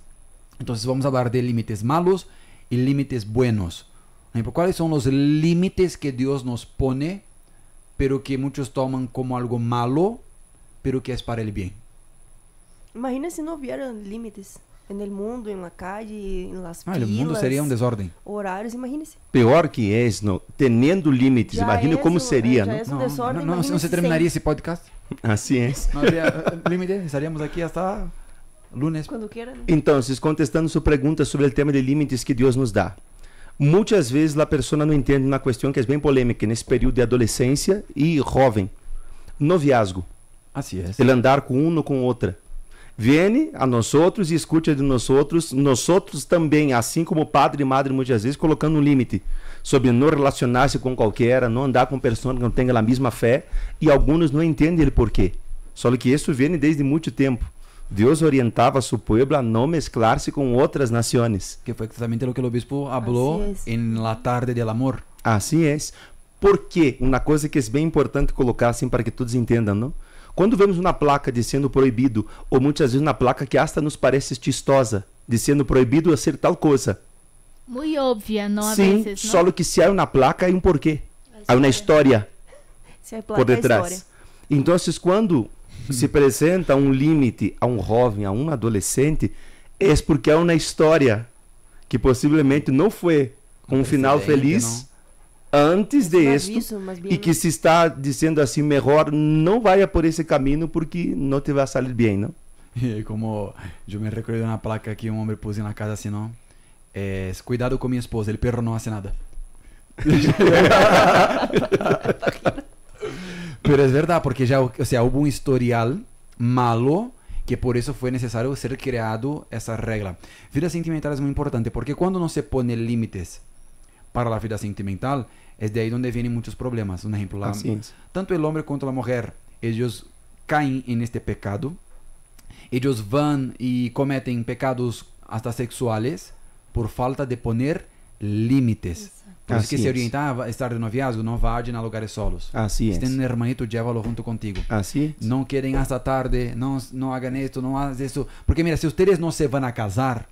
Entonces vamos a hablar de límites malos y límites buenos. Por ejemplo, ¿cuáles son los límites que Dios nos pone, pero que muchos toman como algo malo, pero que es para el bien? Imagina se não hubieran límites en el mundo, en la calle, en las Ah, filas, el mundo sería un desorden. horarios, imagínese. Pior que é, não? Tendo limites, Já imagina é como isso, seria, já não? é isso. Desorden, no imagínese se terminaría sem. esse podcast. Assim é. No habría límite, estaríamos aquí hasta lunes. Quando queira, né? Então, contestando sua pergunta sobre o tema de limites que Deus nos dá. Muitas vezes a pessoa não entende uma questão que é bem polêmica nesse período de adolescência e jovem. Noviazgo. Así es. Ele andar com um ou com outra. Vem a nós outros e escute de nós outros também, assim como padre e madre muitas vezes, colocando um limite sobre não relacionar-se com qualquer, não andar com pessoas que não tenham a mesma fé, e alguns não entendem o porquê. Só que isso vem desde muito tempo. Deus orientava a seu povo a não mesclar-se com outras nações. Que fue exactamente lo que el obispo habló Así es. en la tarde del amor. Assim é. Porque uma coisa que é bem importante colocar assim para que todos entendam, não? Quando vemos uma placa dizendo proibido, ou muitas vezes uma placa que hasta nos parece chistosa, dizendo proibido ser tal coisa. Muy obvia, não? Sim, A veces, não? só que se há uma placa, há um porquê. Há uma história Se é por detrás. história. Então, quando se apresenta um limite a um jovem, a um adolescente, é porque há uma história que possivelmente não foi com um final Antecedente, feliz antes de Um isto, aviso, mais bem, e que se está dizendo assim, melhor não vá por esse caminho porque não te vai sair bem, não? Y como yo me recuerdo de una placa que un hombre puso en la casa así, ¿no? Es, cuidado con mi esposa, el perro no hace nada. Pero es verdad, porque ya, o sea, hubo un historial malo que por eso fue necesario ser creado esa regla. Vida sentimental es muy importante, porque cuando no se pone límites para la vida sentimental, es de ahí donde vienen muchos problemas. Un ejemplo, Así es. tanto el hombre como la mujer, ellos caen en este pecado. Ellos van y cometen pecados hasta sexuales por falta de poner límites. Por eso que Así se es. orienta a estar de noviazgo, no vayan a lugares solos. Assim Si tienen un é. hermanito, llévalo junto contigo. Assim é. No queden hasta tarde, no hagan esto, no hagan esto. Porque mira, si ustedes no se van a casar,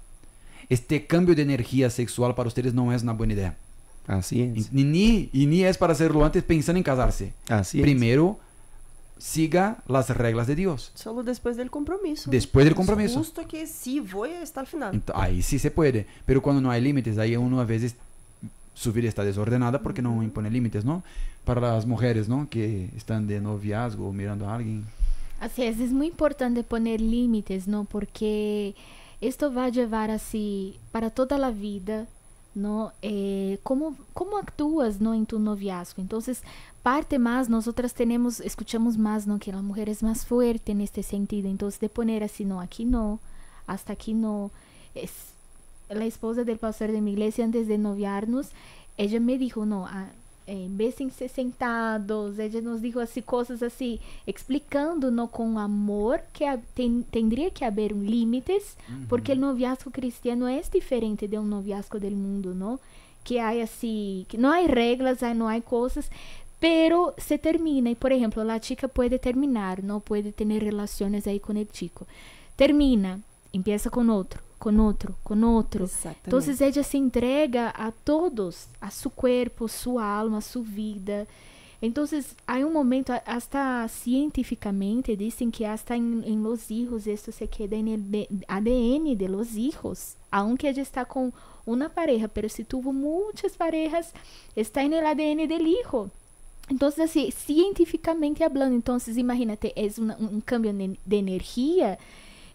este cambio de energía sexual para ustedes no es una buena idea. Assim é. Y ni es para hacerlo antes pensando en casarse. Assim é. Primero, siga las reglas de Dios. Solo después del compromiso. Después del compromiso. Justo que sí voy hasta el final. Ahí sí se puede, pero cuando no hay límites, ahí uno a veces su vida está desordenada porque no impone límites, ¿no? Para las mujeres, ¿no? Que están de noviazgo mirando a alguien. Así es muy importante poner límites, ¿no? Porque esto va a llevar así para toda la vida, ¿no? ¿Cómo actúas, ¿no? En tu noviazgo. Entonces, parte más, nosotras escuchamos más, ¿no? Que la mujer es más fuerte en este sentido. Entonces, de poner así, no, aquí no, hasta aquí no. La esposa del pastor de mi iglesia, antes de noviarnos, ella me dijo, no, bésense sentados. Ella nos dijo así, cosas así, explicando, ¿no? Con amor, que tendría que haber límites, porque el noviazgo cristiano es diferente de un noviazgo del mundo, ¿no? Que hay así, que no hay reglas, no hay cosas, pero se termina. Y por ejemplo, la chica puede terminar, ¿no? Puede tener relaciones ahí con el chico. Termina, empieza con otro. Entonces ella se entrega a todos, a su cuerpo, su alma, su vida. Entonces hay un momento, hasta científicamente dicen que hasta en los hijos esto se queda en el ADN de los hijos, aunque ella está con una pareja, pero si tuvo muchas parejas, está en el ADN del hijo. Entonces así, científicamente hablando, entonces imagínate, es un cambio de energía,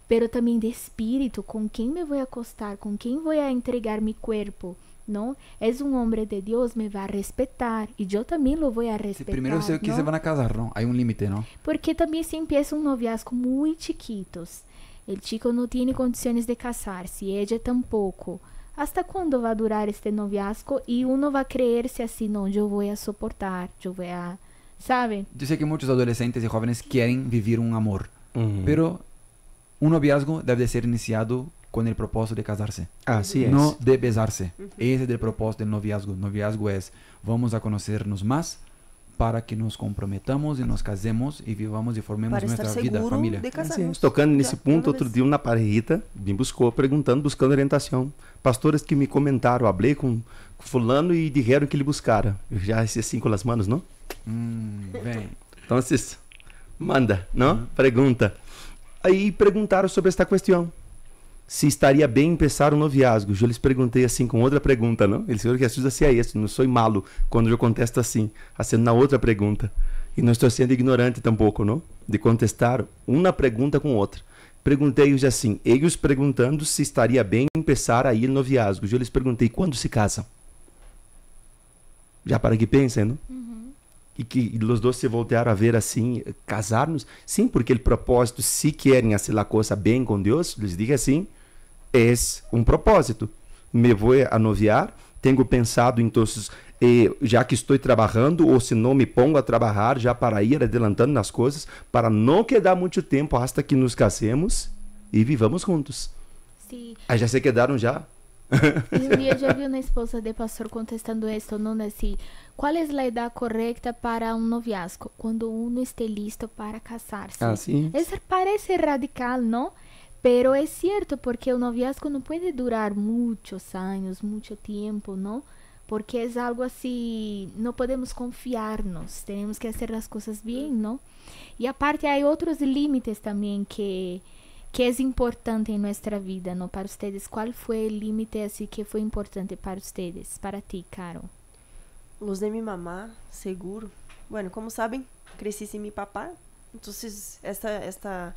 pero también de espíritu, con quién me voy a acostar, con quién voy a entregar mi cuerpo, ¿no? Es un hombre de Dios, me va a respetar, y yo también lo voy a respetar. Sí, primero sé que se van a casar, ¿no? Hay un límite, ¿no? Porque también se empieza un noviazgo muy chiquitos, el chico no tiene condiciones de casarse, ella tampoco. ¿Hasta cuándo va a durar este noviazgo? Y uno va a creerse así, no, yo voy a soportar, yo voy a, ¿sabe? Yo sé que muchos adolescentes y jóvenes quieren vivir un amor, pero un noviazgo debe ser iniciado con el propósito de casarse. Así es. No de besarse. Ese es el propósito del noviazgo. Noviazgo es, vamos a conocernos más para que nos comprometamos y nos casemos y vivamos y formemos nuestra vida, familia. De casarnos. Tocando nesse ponto, outro dia uma parejita me buscou buscando orientação. Pastores que me comentaram, hablei com fulano e dijeron que ele buscara. Eu já recebi assim com as manos, não? Bem. Então, manda, não? Pergunta. Aí perguntaram sobre esta questão. Se estaria bem começar um noviazgo. Eu lhes perguntei assim com outra pergunta, não? Eles disseram que Jesus hacía isso. Não sou malo quando eu contesto assim, fazendo na outra pergunta. E não estou sendo ignorante tampouco, não? De contestar uma pergunta com outra. Perguntei-os assim, eles perguntando se estaria bem começar aí o noviazgo. Eu lhes perguntei quando se casam. Já para que pensem, não? E que os dois se voltaram a ver assim, casar-nos. Sim, porque o propósito, se querem fazer a coisa bem com Deus, lhes digo assim, é um propósito. Me vou a noviar, tenho pensado, então, já que estou trabalhando, ou se não me pongo a trabalhar, já para ir adelantando nas coisas, para não quedar muito tempo hasta que nos casemos e vivamos juntos. Sim. Aí já se quedaram já. Y un día yo vi una esposa de pastor contestando esto, ¿no? Así, ¿cuál es la edad correcta para un noviazgo? Cuando uno esté listo para casarse. Así es. Parece radical, ¿no? Pero es cierto, porque el noviazgo no puede durar muchos años, mucho tiempo, ¿no? Porque es algo así, no podemos confiarnos, tenemos que hacer las cosas bien, ¿no? Y aparte hay otros límites también que es importante en nuestra vida, ¿no? Para ustedes, ¿cuál fue el límite así que fue importante para ustedes, para ti, Caro? Los de mi mamá, seguro. Bueno, como saben, crecí sin mi papá, entonces esta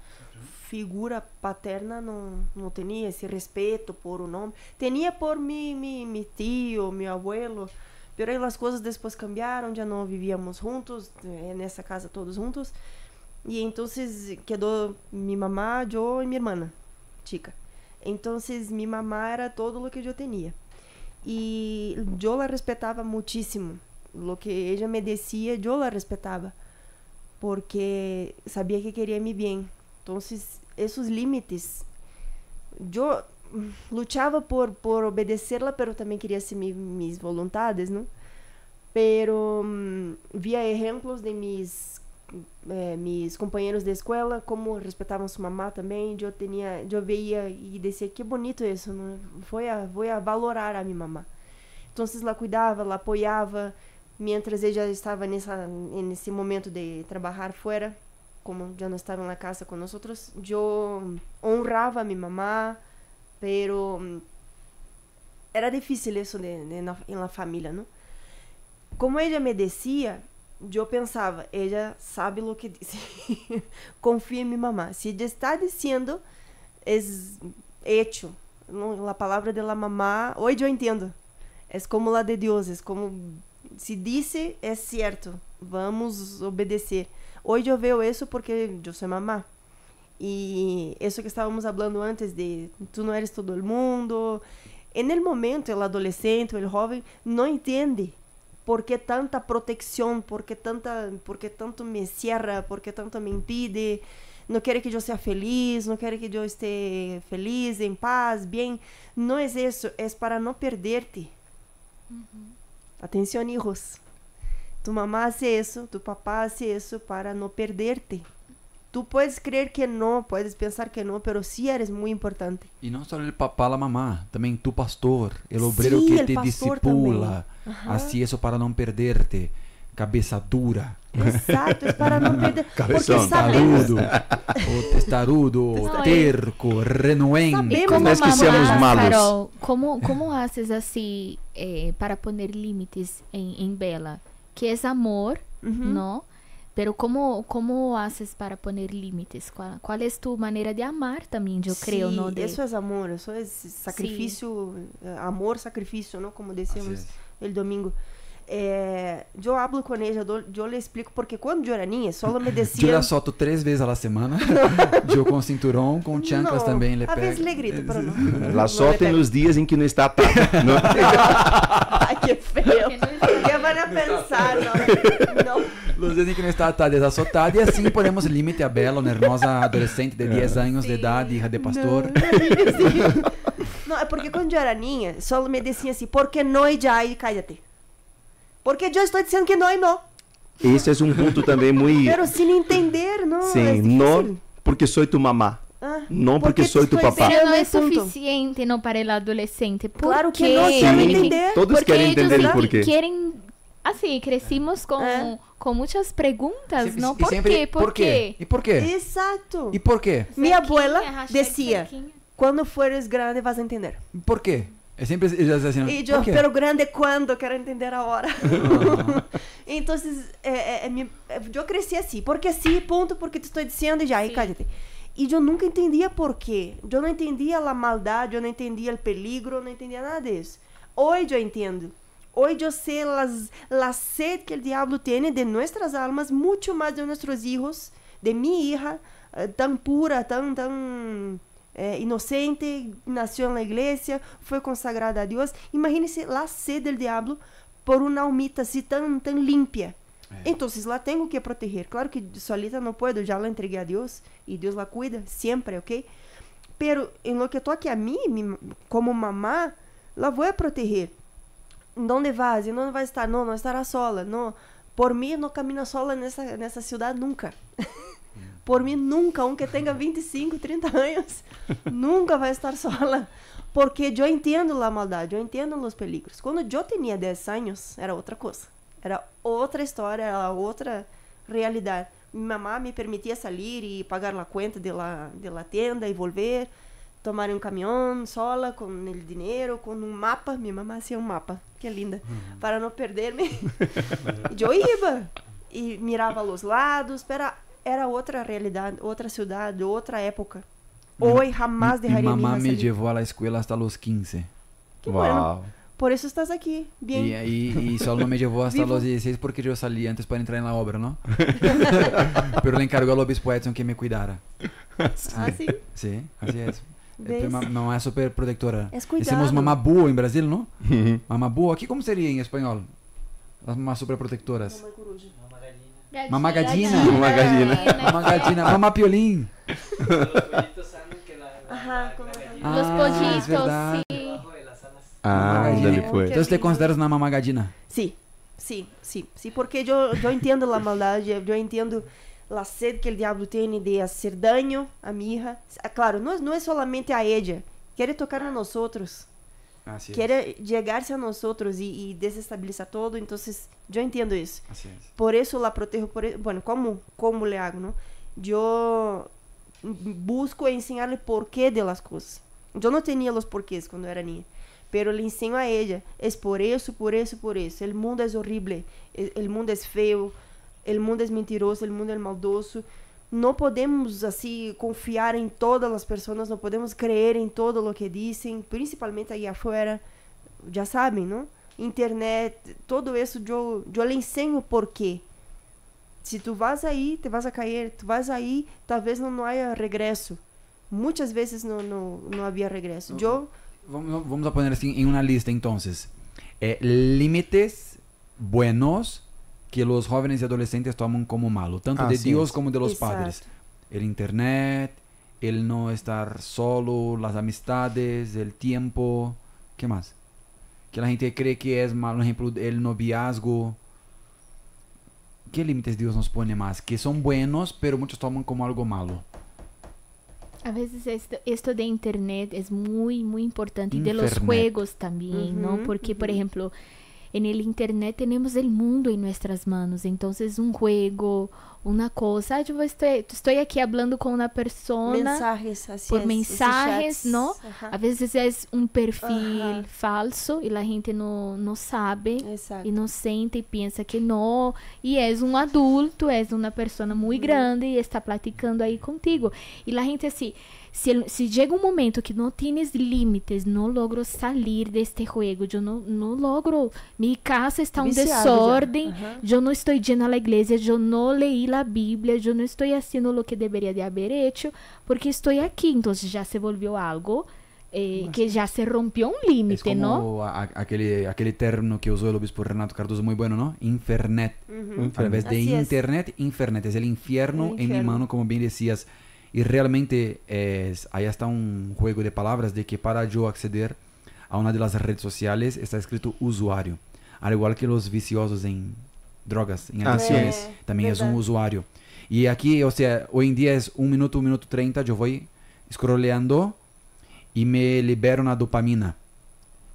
figura paterna no tenía ese respeto por un hombre. Tenía por mi tío, mi abuelo, pero las cosas después cambiaron, ya no vivíamos juntos, en esa casa todos juntos. Y entonces quedó mi mamá, yo y mi hermana, chica. Entonces mi mamá era todo lo que yo tenía. Y yo la respetaba muchísimo. Lo que ella me decía, yo la respetaba. Porque sabía que quería mi bien. Entonces, esos límites, yo luchaba por obedecerla, pero también quería hacer mis voluntades, ¿no? Pero via ejemplos de mis compañeros de escuela, como respetaban a su mamá también. Yo veía y decía, qué bonito eso, ¿no? Voy a valorar a mi mamá. Entonces la cuidaba, la apoyaba, mientras ella estaba en ese momento de trabajar fuera, como ya no estaba en la casa con nosotros, yo honraba a mi mamá, pero era difícil isso em la família, não? Como ela me dizia, eu pensava, ela sabe o que diz. Confia em minha mamá. Se ela está dizendo, é hecho. A palavra da mamá, hoje eu entendo. É como a de Deus, é como se disse, é certo. Vamos obedecer. Hoje eu vejo isso porque eu sou mamá. E isso que estávamos falando antes de tu não eres todo el mundo. En el momento, o adolescente, o jovem não entende por que tanta proteção, por que tanto me cierra, por que tanto me impide, não quer que eu seja feliz, não quer que eu esteja feliz, em paz, bem. Não é isso, é para não perder-te. Atenção, hijos. Tu mamá hace isso, tu papá hace isso para não perder-te. Tu puedes creer que não, puedes pensar que não, pero sí eres muito importante. E não só o papá, a mamá, também tu pastor, o obreiro que te discipula. Assim, isso para não perder-te. Cabeça dura. Exato, é para não perder. Cabeção. O testarudo, o terco, renuente. E como Nós que somos malos. Carol, como haces assim para poner límites em Bela? Que é amor, não? Pero como haces para poner límites? ¿Cuál es tu manera de amar também, eu creio, não? Isso é amor, isso é sacrifício, amor, sacrifício, não? Como decíamos el domingo. Eu hablo com ela, eu lhe explico, porque quando eu era niña, só me decía... Eu la solto 3 vezes a semana, eu com cinturão, com chanclas também, le a pego. vezes le grito, pero não. La solta nos dias em que não está atado. Ai, que feio. Que van a pensar, não. Los dias em que não está atada, desazotada, e assim ponemos limite a Bela, uma hermosa adolescente de 10 anos de idade, hija de pastor. Não, é porque quando eu era niña, só me decía assim, ¿por que não já? E cállate. Porque eu estou dizendo que não e não. Esse é um ponto também muito... Pero sin entender, não? Sim, não porque sou tu mamá. Não porque sou tu papá. Pero não é suficiente não para o adolescente. Claro que não, quero entender. Todos querem entender o porquê. Querem... Assim, crescimos com muitas perguntas, não? Por quê? Por quê? E por quê? Exato. E por quê? Minha abuela dizia, quando fores grande vas a entender. Por quê? É sempre assim. E eu, pero grande quando? Quero entender a hora. Então, eu cresci assim, porque sim, ponto, porque te estou dizendo já, e cállate. E eu nunca entendia por quê. Eu não entendia a maldade, eu não entendia o peligro, eu não entendia nada disso. Hoje eu entendo. Hoje eu sei a sede que o diabo tem de nossas almas, muito mais de nossos filhos, de minha hija, tão pura, tão inocente, nasceu na igreja, foi consagrada a Deus. Imagine-se a sede do diabo por uma almita assim tão limpia. Então, la tenho que proteger. Claro que solita não puedo, já la entreguei a Deus e Deus la cuida sempre, ¿ok? Pero em lo que toque a mim, como mamá, la vou a proteger. Onde vas? E onde vai estar? Não estará sola. Não. Por mim, não camina sola nessa cidade nunca. Por mim, nunca. Um que tenha 25, 30 anos, nunca vai estar sola. Porque eu entendo a maldade, eu entendo os peligros. Quando eu tinha 10 anos, era outra coisa. Era outra história, era outra realidade. Minha mamá me permitia sair e pagar a conta de la tienda e volver. Tomar um caminhão sola, com o dinheiro, com um mapa. Minha mamá hacía um mapa, que linda, para não perder-me. Eu ia e mirava os lados, era outra realidade, outra cidade, outra época. Hoje jamais deixaria minha mamá me levou à escola até os 15. Que bueno. Por isso estás aqui, bem. E só não me levou até os 16 porque eu saí antes para entrar na obra, não? Pero le encargou ao obispo Edson que me cuidara. Sim? Sim, assim é. Mamá é super protectora. Decimos mamá búho em Brasil, não? Mamá búho. Aqui como seria em espanhol? As mamás super protectoras. Mamá gadina. Mamá gadina. Mamá gadina. Mamá piolim. Los pollitos, sí. Ele foi. Então você considera uma mamá gadina? Sim, porque eu entendo a maldade, eu entendo a sede que o diabo tem de fazer dano a minha hija. Claro, não é solamente a ella, quer tocar a nós outros, quer chegar-se a nós outros e desestabilizar todo. Então, eu entendo isso. Por isso, la protejo. Bueno, como le hago, não? Eu busco ensinar-lhe porquê de las coisas. Eu não tinha os porquês quando era niña. pero le enseño a ella, es por eso, por eso, por eso. El mundo es horrible, el mundo es feo, el mundo es mentiroso, el mundo es maldoso. No podemos así confiar en todas las personas, no podemos creer en todo lo que dicen, principalmente ahí afuera, ya saben, ¿no? Internet, todo eso yo le enseño por qué. Si tú vas ahí, te vas a caer, tú vas ahí, tal vez no haya regreso. Muchas veces no había regreso. Vamos a poner así en una lista entonces. Límites buenos que los jóvenes y adolescentes toman como malo, tanto de Dios como de los padres. El internet, el no estar solo, las amistades, el tiempo. ¿Qué más? Que la gente cree que es malo, por ejemplo, el noviazgo. ¿Qué límites Dios nos pone más? Que son buenos, pero muchos toman como algo malo. A veces esto de internet es muy, muy importante. Y de los juegos también, ¿no? Porque, por ejemplo, en el internet tenemos el mundo en nuestras manos. Entonces, un juego, una cosa. Yo estoy aquí hablando con una persona. Mensajes, así por es, mensajes, ¿no? Ajá. A veces es un perfil falso y la gente no sabe. Exacto. Inocente y piensa que no. Y es un adulto, es una persona muy grande y está platicando ahí contigo. Y la gente así, si llega un momento que no tienes límites, no logro salir de este juego, yo no logro, mi casa está un desorden, yo no estoy yendo a la iglesia, yo no leí la Biblia, yo no estoy haciendo lo que debería de haber hecho, porque estoy aquí, entonces ya se volvió algo que ya se rompió un límite, ¿no? Aquele término que usó el obispo Renato Cardoso, muy bueno, ¿no? Infernet. Al vez de Así internet, infernet, es el infierno en mi mano, como bien decías. Y realmente ahí está un juego de palabras de que para yo acceder a una de las redes sociales está escrito usuario. Al igual que los viciosos en drogas, en adicciones, también es un usuario. Y aquí, o sea, hoy en día es 1 minuto 30, yo voy scrolleando y me libero una dopamina.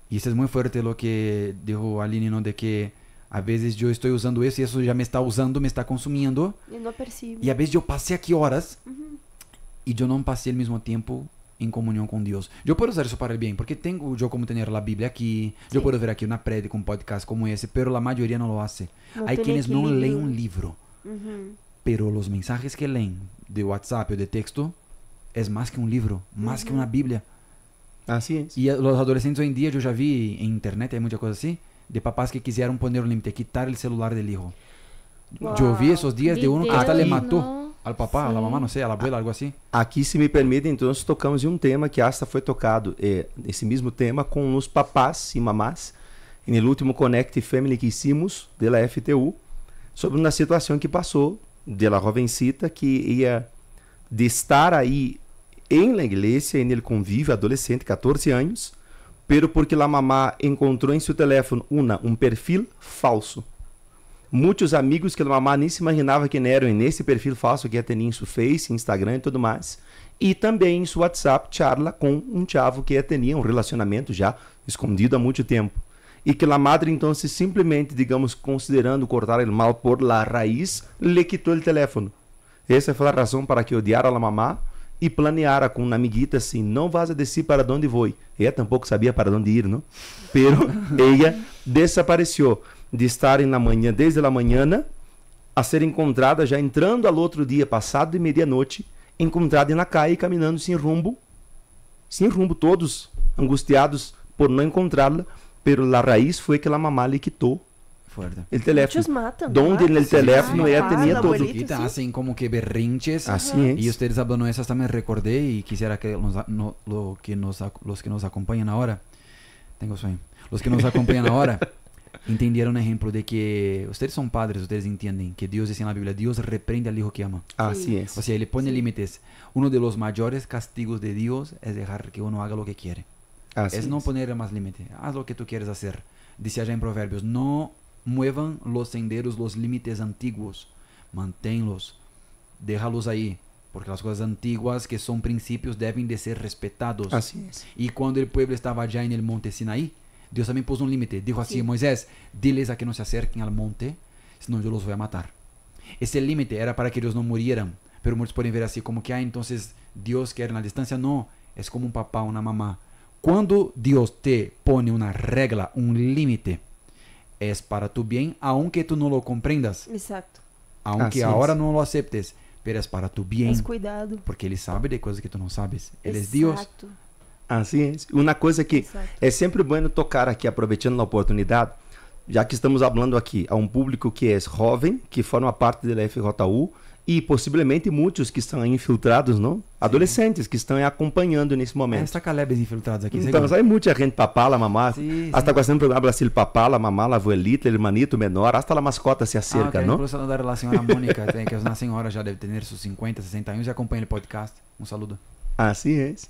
Y eso es muy fuerte lo que dijo Aline, ¿no? De que a veces yo estoy usando eso y eso ya me está usando, me está consumiendo. Y no percibo. Y a veces yo pasé aquí horas y yo no pasé el mismo tiempo en comunión con Dios. Yo puedo usar eso para el bien, porque tengo yo como tener la Biblia aquí, yo puedo ver aquí una prédica, un podcast como ese, pero la mayoría no lo hace. Hay quienes no leen un libro, pero los mensajes que leen de WhatsApp o de texto es más que un libro, más que una Biblia. Así es. Y los adolescentes hoy en día, yo ya vi en internet, hay muchas cosas así, de papás que quisieron poner un límite, quitar el celular del hijo. Yo vi esos días de uno que hasta le mató al papá, a la mamá, no sé, a la abuela, algo así. Aqui, se me permitem, então, nós tocamos em um tema que hasta foi tocado, esse mesmo tema, com os papás e mamás, no último Connect Family que hicimos, da FTU, sobre uma situação que passou, da jovencita que ia de estar aí em la igreja, em el convívio, adolescente, 14 anos, pero porque a mamá encontrou em seu telefone um perfil falso. Muitos amigos que a mamá nem se imaginava que eram nesse perfil falso que ela tinha em seu Face, Instagram e tudo mais. E também em seu WhatsApp, charla com um chavo que ela tinha um relacionamento já escondido há muito tempo. E que a madre, então, simplesmente, digamos, considerando cortar o mal por la raiz, le quitou o telefone. Essa foi a razão para que odiara a mamá e planeara com uma amiguita assim, não vas a decir para onde vou. Ela tampouco sabia para onde ir, não? Pero ela desapareceu de estar na manhã, desde a manhã, a ser encontrada já entrando ao outro dia, passado de medianoite, encontrada na calle, caminhando sem rumbo, todos angustiados por não encontrá-la, pero a raiz foi que a mamá lhe quitou o teléfono. Donde el teléfono ella tenía todo. Hacen como que berrinches. Así es. Y ustedes hablando eso hasta me recordé y quisiera que los que nos acompañan ahora, tengo sueño, los que nos acompañan ahora, entendieron un ejemplo de que ustedes son padres, ustedes entienden que Dios dice en la Biblia, Dios reprende al hijo que ama. Así es. O sea, Él pone límites. Uno de los mayores castigos de Dios es dejar que uno haga lo que quiere. Así es no poner más límite. Haz lo que tú quieres hacer. Dice allá en Proverbios, no muevan los senderos, los límites antiguos. Manténlos. Déjalos ahí. Porque las cosas antiguas que son principios deben de ser respetados. Así es. Y cuando el pueblo estaba allá en el monte Sinaí, Dios también puso un límite. Dijo así, Moisés, diles a que no se acerquen al monte, sino yo los voy a matar. Ese límite era para que ellos no murieran. Pero muchos pueden ver así como que, entonces Dios quiere en la distancia. No, es como un papá, una mamá. Quando Deus te pone uma regra, um límite, é para tu bem, aunque tu não lo comprendas, Exato. aunque Así agora es. não lo aceptes, pero é para tu bem, Mas cuidado. porque Ele sabe de coisas que tu não sabes. Ele é Deus. Exato. Assim é. Uma coisa que Exato. é sempre bueno tocar aqui, aproveitando a oportunidade, já que estamos falando aqui a um público que é jovem, que forma parte da FJU, e possivelmente muitos que estão aí infiltrados, não? Adolescentes que estão aí acompanhando nesse momento. Está calebes infiltrados aqui, Então, seguro. hay mucha gente, papá, la mamá, Sí, hasta sí. cuando siempre habla así el papá, la mamá, la abuelita, el hermanito menor, hasta la mascota se acerca, ok, ¿no? incluso da relação a Mônica, que é uma senhora, já deve ter seus 50, 60 anos e acompanha o podcast. Um saludo. Así es.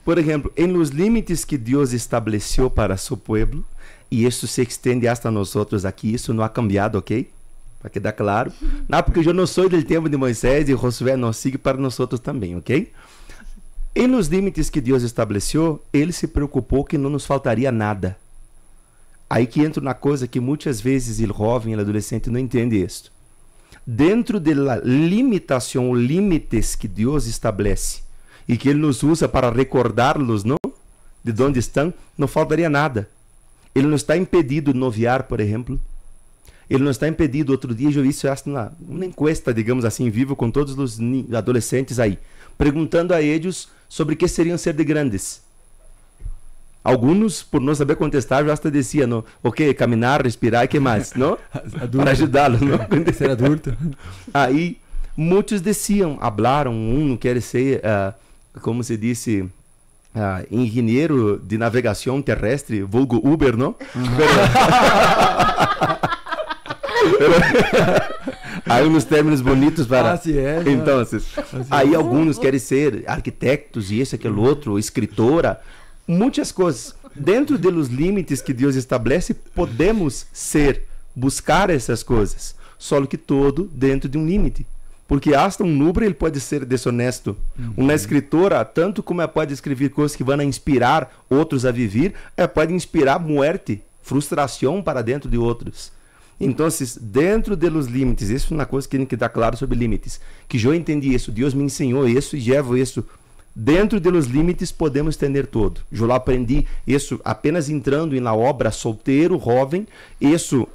Por ejemplo, en los límites que Dios estableció para su pueblo, y esto se extiende hasta nosotros aquí, isso não ha cambiado, ¿ok? Para quedar claro. Não, porque eu não sou del tempo de Moisés e Josué nos sigue para nós também, ¿ok? En los límites que Deus estabeleceu, ele se preocupou que não nos faltaria nada. Aí que entra uma coisa que muitas vezes o jovem, o adolescente não entende isso. Dentro da limitação, limites que Deus estabelece e que Ele nos usa para recordá-los, não? De onde estão, não faltaria nada. Ele não está impedido de noviar, por exemplo. Ele não está impedido. Outro dia eu vi isso uma encuesta, digamos assim, vivo com todos os adolescentes aí, perguntando a eles sobre o que seriam ser de grandes. Alguns, por não saber contestar, já até diziam, não? Ok, caminhar, respirar e que mais, não? Para ajudá-los, não? Ser adulto. Aí, muitos diziam, hablaram, não quer ser, como se disse, engenheiro de navegação terrestre, vulgo Uber, não? Aí uns términos bonitos para... Assim é. Então, aí alguns querem ser arquitetos e esse, aquele outro, escritora, muitas coisas. Dentro dos limites que Deus estabelece, podemos ser, buscar essas coisas. Só que todo dentro de um limite. Porque hasta um número ele pode ser desonesto. Uma escritora, tanto como ela pode escrever coisas que vão inspirar outros a viver, ela pode inspirar morte, frustração para dentro de outros. Então, dentro dos limites, isso é uma coisa que tem que dar claro sobre limites. Que eu entendi isso, Deus me ensinou isso e levo isso. Dentro dos limites podemos ter todo. Eu lá aprendi isso apenas entrando na obra solteiro, jovem, isso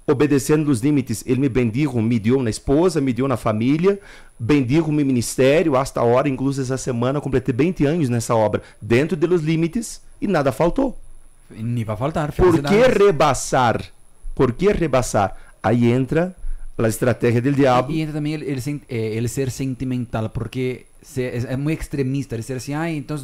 obedecendo os limites. Ele me bendijo, me deu na esposa, me deu na família, bendijo meu ministério, hasta a hora, incluso essa semana, completei 20 anos nessa obra, dentro dos limites e nada faltou. Nem vai faltar. Por que rebaixar? Por que rebaixar? Aí entra a estratégia do diabo. E entra também ele ser sentimental, porque é muito extremista, ele ser assim, então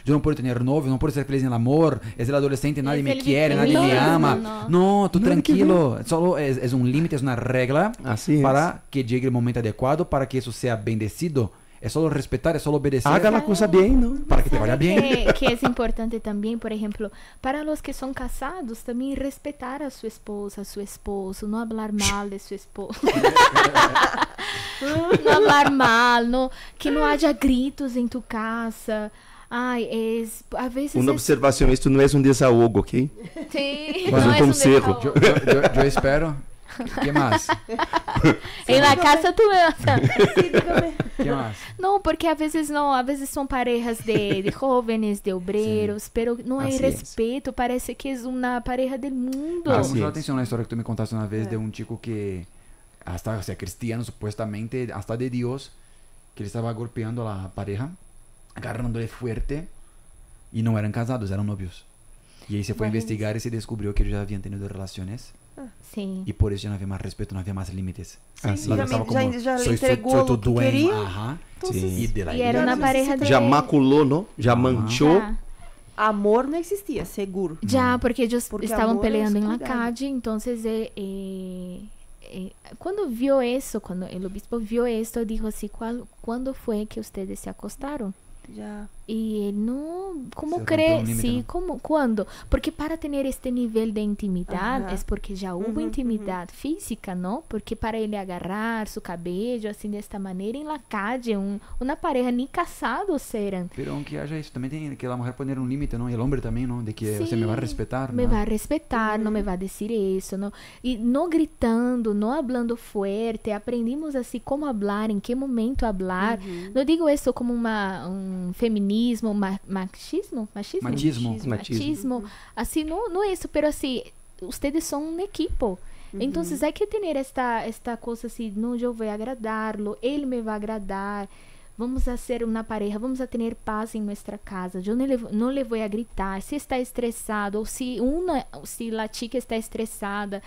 eu não posso ter novio, não posso ser feliz no amor, é el adolescente, nadie me quiere, nadie me ama. Não, tú tranquilo, solo é um límite, é uma regra para que chegue o momento adequado, para que isso seja bendecido. É só respeitar, é só obedecer. Haga a coisa bem, não? Para que te vaya bem. Que é importante também, por exemplo, para os que são casados, também respeitar a sua esposa, a seu esposo, não falar mal de seu esposo. Não falar mal, que não haja gritos em tu casa. A veces uma observação, isto não é um desahogo, ok? Sim, Mas não um conselho. Eu espero. Que mais? Em la casa tu Que mais? Não, porque às vezes são parejas de jovens, de obreiros, pero não há respeito, parece que é uma pareja do mundo. Me chamou a atenção na história que tu me contaste uma vez de um chico que hasta, cristiano supuestamente, hasta de Dios, que ele estava golpeando a pareja, agarrándole fuerte, e não eram casados, eram novios. E aí se foi investigar e se descobriu que eles já haviam tenido relações. Sim. E por isso já não havia mais respeito, não havia mais limites. Já entregou o que queria. E era uma pareja de... Já maculou, não? Já manchou. Amor não existia, seguro. Já, porque eles estavam peleando em la cuidado. calle, então quando viu isso, quando o obispo viu isso, disse assim, quando foi que vocês se acostaram? Já. E ele não... Como Se crê? rompió un límite, Sim, ¿no? como, quando? Porque para ter este nível de intimidade, é porque já houve intimidade física, não? Porque para ele agarrar seu cabelo, assim, desta maneira, em la calle, uma pareja nem casados eram. Pero aunque haja isso, também tem que a mulher poner um limite, não? E o homem também, não? De que Sim, você me vai respeitar, me não? vai respeitar, não me vai dizer isso, não? E não gritando, não falando forte, aprendimos assim como falar, em que momento falar. Não digo isso como um feminismo, machismo, assim, não é isso, pero assim, ustedes são um equipo. Então, hay que ter esta coisa assim, não, eu vou agradá-lo, ele me vai agradar. Vamos a ser uma pareja, vamos a ter paz em nossa casa. Eu não le vou a gritar. Se está estressado, ou se a chica está estressada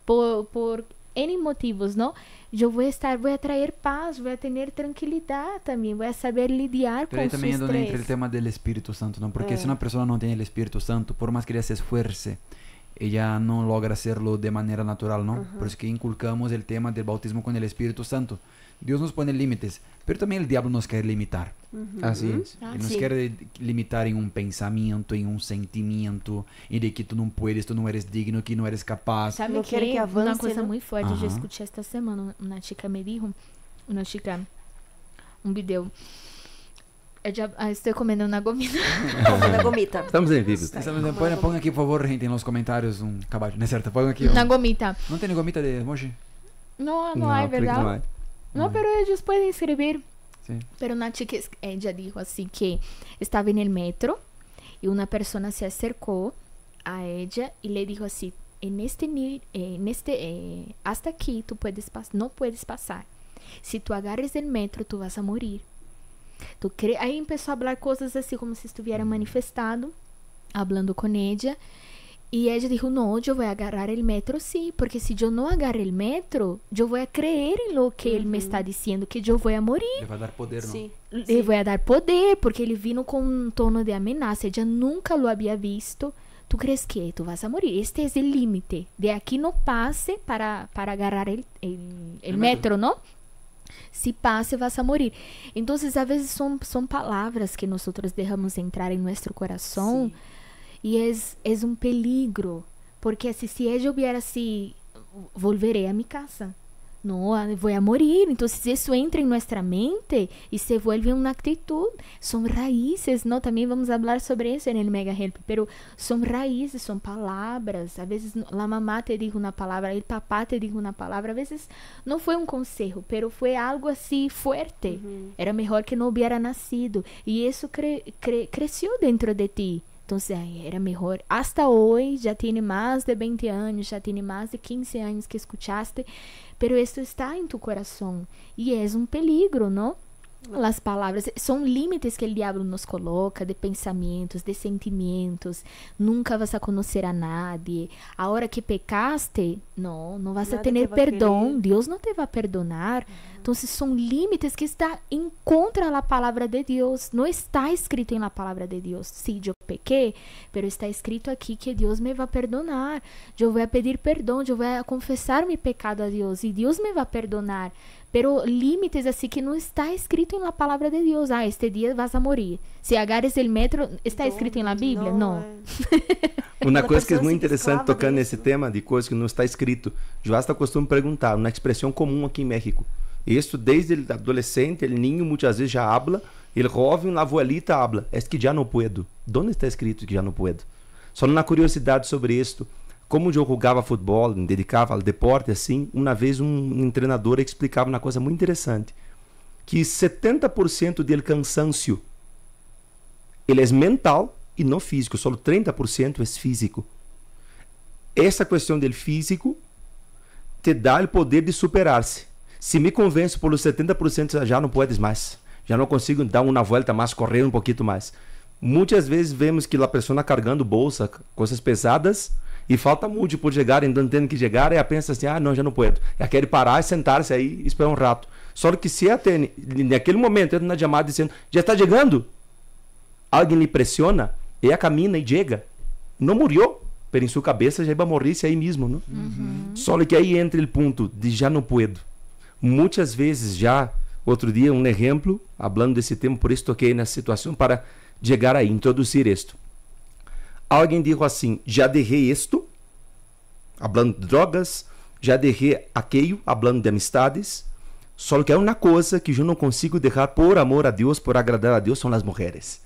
por N motivos, não? Eu vou trazer paz, vou ter tranquilidade também, vou saber lidar com o também estresse. também entra o tema do Espírito Santo, não? Porque se uma pessoa não tem o Espírito Santo, por mais que ela se esforce, ella no logra hacerlo de manera natural, ¿no? Por eso que inculcamos el tema del bautismo con el Espíritu Santo. Dios nos pone límites, pero también el diablo nos quiere limitar. Así es. Él nos quiere limitar en un pensamiento, en un sentimiento, y de que tú no puedes, tú no eres digno, que no eres capaz. Sabe que avance, uma coisa muito forte, eu escutei esta semana, uma chica me dijo, um vídeo. Estou comendo uma gomita. Una gomita. Estamos em vivo. Põe aqui, por favor, gente, nos comentários um caballo. Não é certo? Põe aqui. Uma gomita. Não tem gomita de emoji? Não há, verdade? Não, pero ellos pueden escribir. Sí. Pero una chica, ella dijo así que estaba en el metro y una persona se acercó a ella y le dijo así, hasta aquí tú no puedes pasar. Si tú agarres el metro, tú vas a morir. Aí empezó a hablar cosas así como si estuviera manifestado, hablando con ella. Y ella dijo, no, yo voy a agarrar el metro, sí, porque si yo no agarro el metro, yo voy a creer en lo que él me está diciendo, que yo voy a morir. Le va a dar poder, ¿no? Sí. Le voy a dar poder, porque ele vino com um tono de ameaça. Ella nunca lo había visto. ¿Tú crees que tú vas a morir? Este es el límite. De aquí no pase para agarrar el metro, ¿no? Si pase, vas a morir. Entonces, a veces son palabras que nosotros dejamos entrar en nuestro corazón. Sí. Y es un peligro, porque si ella hubiera así, volveré a mi casa. No, voy a morir. Entonces eso entra en nuestra mente y se vuelve una actitud. Son raíces, ¿no? También vamos a hablar sobre eso en el Mega Help, pero son raíces, son palabras. A veces la mamá te dijo una palabra, el papá te dijo una palabra. A veces no fue un consejo, pero fue algo así fuerte. Era mejor que no hubiera nacido. Y eso creció dentro de ti. Entonces, era mejor. Hasta hoy, ya tiene más de 20 años, ya tiene más de 15 años que escuchaste, pero esto está en tu corazón y es un peligro, ¿no? Las palabras son límites que el diablo nos coloca de pensamientos, de sentimientos. Nunca vas a conocer a nadie. Ahora que pecaste, no vas a tener perdón. Dios no te va a perdonar. Entonces son límites que están en contra de la palabra de Dios. No está escrito en la palabra de Dios. Sí, yo pequé, pero está escrito aquí que Dios me va a perdonar. Yo voy a pedir perdón, yo voy a confesar mi pecado a Dios y Dios me va a perdonar. Pero límites así que no está escrito en la palabra de Dios. Este día vas a morir. Si agarres el metro, ¿está escrito en la Biblia? No. Uma coisa que é muito interessante tocando nesse tema de coisas que não está escrito. Joasta costuma perguntar, uma expressão comum aqui em México. Isso desde el adolescente, el niño muitas vezes já habla, el joven, la abuelita habla. É que já não puedo. Onde está escrito que já não puedo? Só uma curiosidade sobre isto. Como eu jogava futebol, me dedicava ao deporte, assim, uma vez um treinador explicava uma coisa muito interessante, que 70% do cansancio, ele é mental e não físico, só 30% é físico. Essa questão do físico te dá o poder de superar-se. Se me convenço por os 70%, já não puedes mais, já não consigo dar uma volta mais, correr um pouquinho mais. Muitas vezes vemos que a pessoa carregando bolsa, coisas pesadas, e falta muito por chegar, então tendo que chegar, e pensa assim, não, já não puedo. E quer parar, sentar-se aí e esperar um rato. Só que se até naquele momento entra na chamada dizendo, já está chegando? Alguém lhe pressiona, ela camina e chega. Não morreu, mas em sua cabeça já vai morrer aí mesmo, não? Só que aí entra o ponto de já não puedo. Muitas vezes já, outro dia, um exemplo, falando desse tema, por isso toquei nessa situação, para chegar aí, introduzir isto. Alguém disse assim, já deixei isto, falando de drogas, já deixei aquilo, falando de amistades, só que é uma coisa que eu não consigo deixar por amor a Deus, por agradar a Deus, são as mulheres.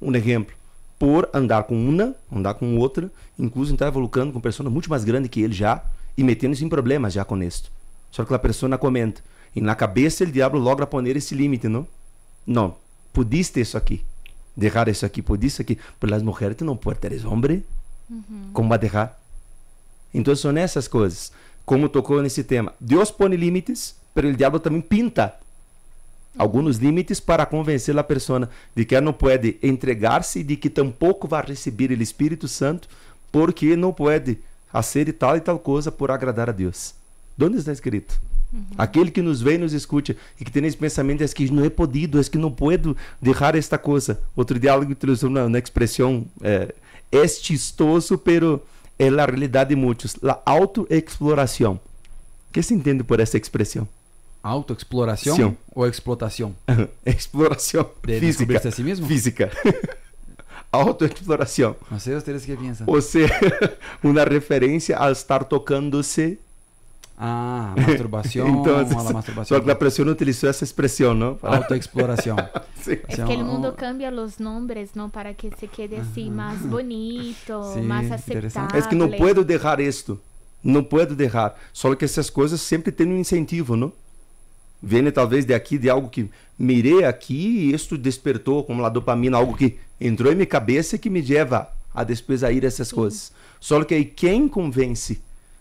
Um exemplo, por andar com uma, andar com outra, incluso estava colocando com pessoas muito mais grandes que ele já, e metendo-se em problemas já com isto. Só que a pessoa comenta, e na cabeça o diabo logra poner esse limite, não? Não, pudiste isso aqui, deixar isso aqui, pudiste aqui, mas as mulheres tu não pode, eres homem, como vai deixar? Então são essas coisas, como tocou nesse tema. Deus põe limites, mas o diabo também pinta alguns limites para convencer a pessoa de que ela não pode entregar-se, de que tampouco vai receber o Espírito Santo, porque não pode fazer tal e tal coisa por agradar a Deus. Onde está escrito? Aquele que nos vê e nos escute e que tem esse pensamento é que não é podido, é que não puedo deixar esta coisa. Outro dia algo utilizou na expressão é chistoso, pero é a realidade de muitos. A autoexploração. O que se entende por essa expressão? Autoexploração Sim. ou explotação? Exploração De física. descobrir-se a si mesmo? Física. Autoexploração. Não sei ustedes que pensam. Ou seja, uma referência a estar tocando-se. Ah, masturbação, Então, a masturbação. só que a pessoa utilizou essa expressão, não? Autoexploração. Sim. Es que el mundo cambia los nombres, ¿no? Para que se quede así más bonito, Sí, más interesante. aceptable. É que não puedo deixar isto. Não puedo deixar. Só que essas coisas sempre têm um incentivo, não? Vem talvez de aqui, de algo que mirei aqui e isto despertou como a dopamina, algo que entrou em minha cabeça e que me leva a depois a ir essas coisas. Só que aí quem convence?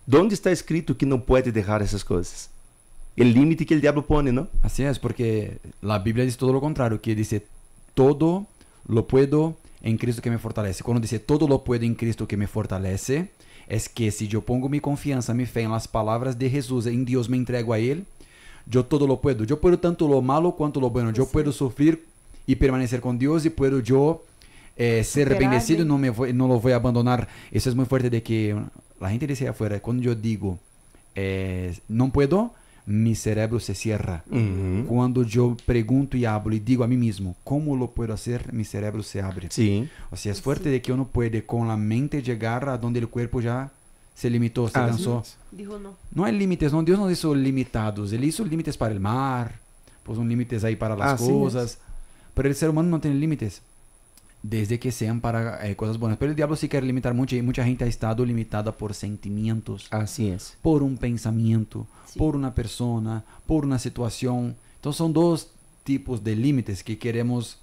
De onde está escrito que não pode deixar essas coisas? O limite que o diabo põe, não? Así es, porque la Biblia dice todo lo contrario, que dice todo lo puedo en Cristo que me fortalece. Cuando dice todo lo puedo en Cristo que me fortalece, es que si yo pongo mi confianza, mi fe en las palabras de Jesús, en Dios me entrego a Él, yo todo lo puedo. Yo puedo tanto lo malo cuanto lo bueno. Yo puedo sufrir y permanecer con Dios y puedo yo ser bendecido y no lo voy a abandonar. Eso es muy fuerte de que la gente dice afuera, cuando yo digo no puedo, mi cerebro se cierra. Cuando yo pregunto y hablo y digo a mí mismo, ¿cómo lo puedo hacer? Mi cerebro se abre. Sim. O sea, es fuerte de que uno puede con la mente llegar a donde el cuerpo ya se limitó, se cansó. Dijo no. No hay límites, no, Dios no hizo limitados. Él hizo límites para el mar, puso límites ahí para las cosas. Pero el ser humano no tiene límites. Desde que sean para cosas buenas. Pero el diablo sí quiere limitar mucho y mucha gente ha estado limitada por sentimientos. Assim é. Por un pensamiento, Sí. por una persona, por una situación. Entonces son dos tipos de límites que queremos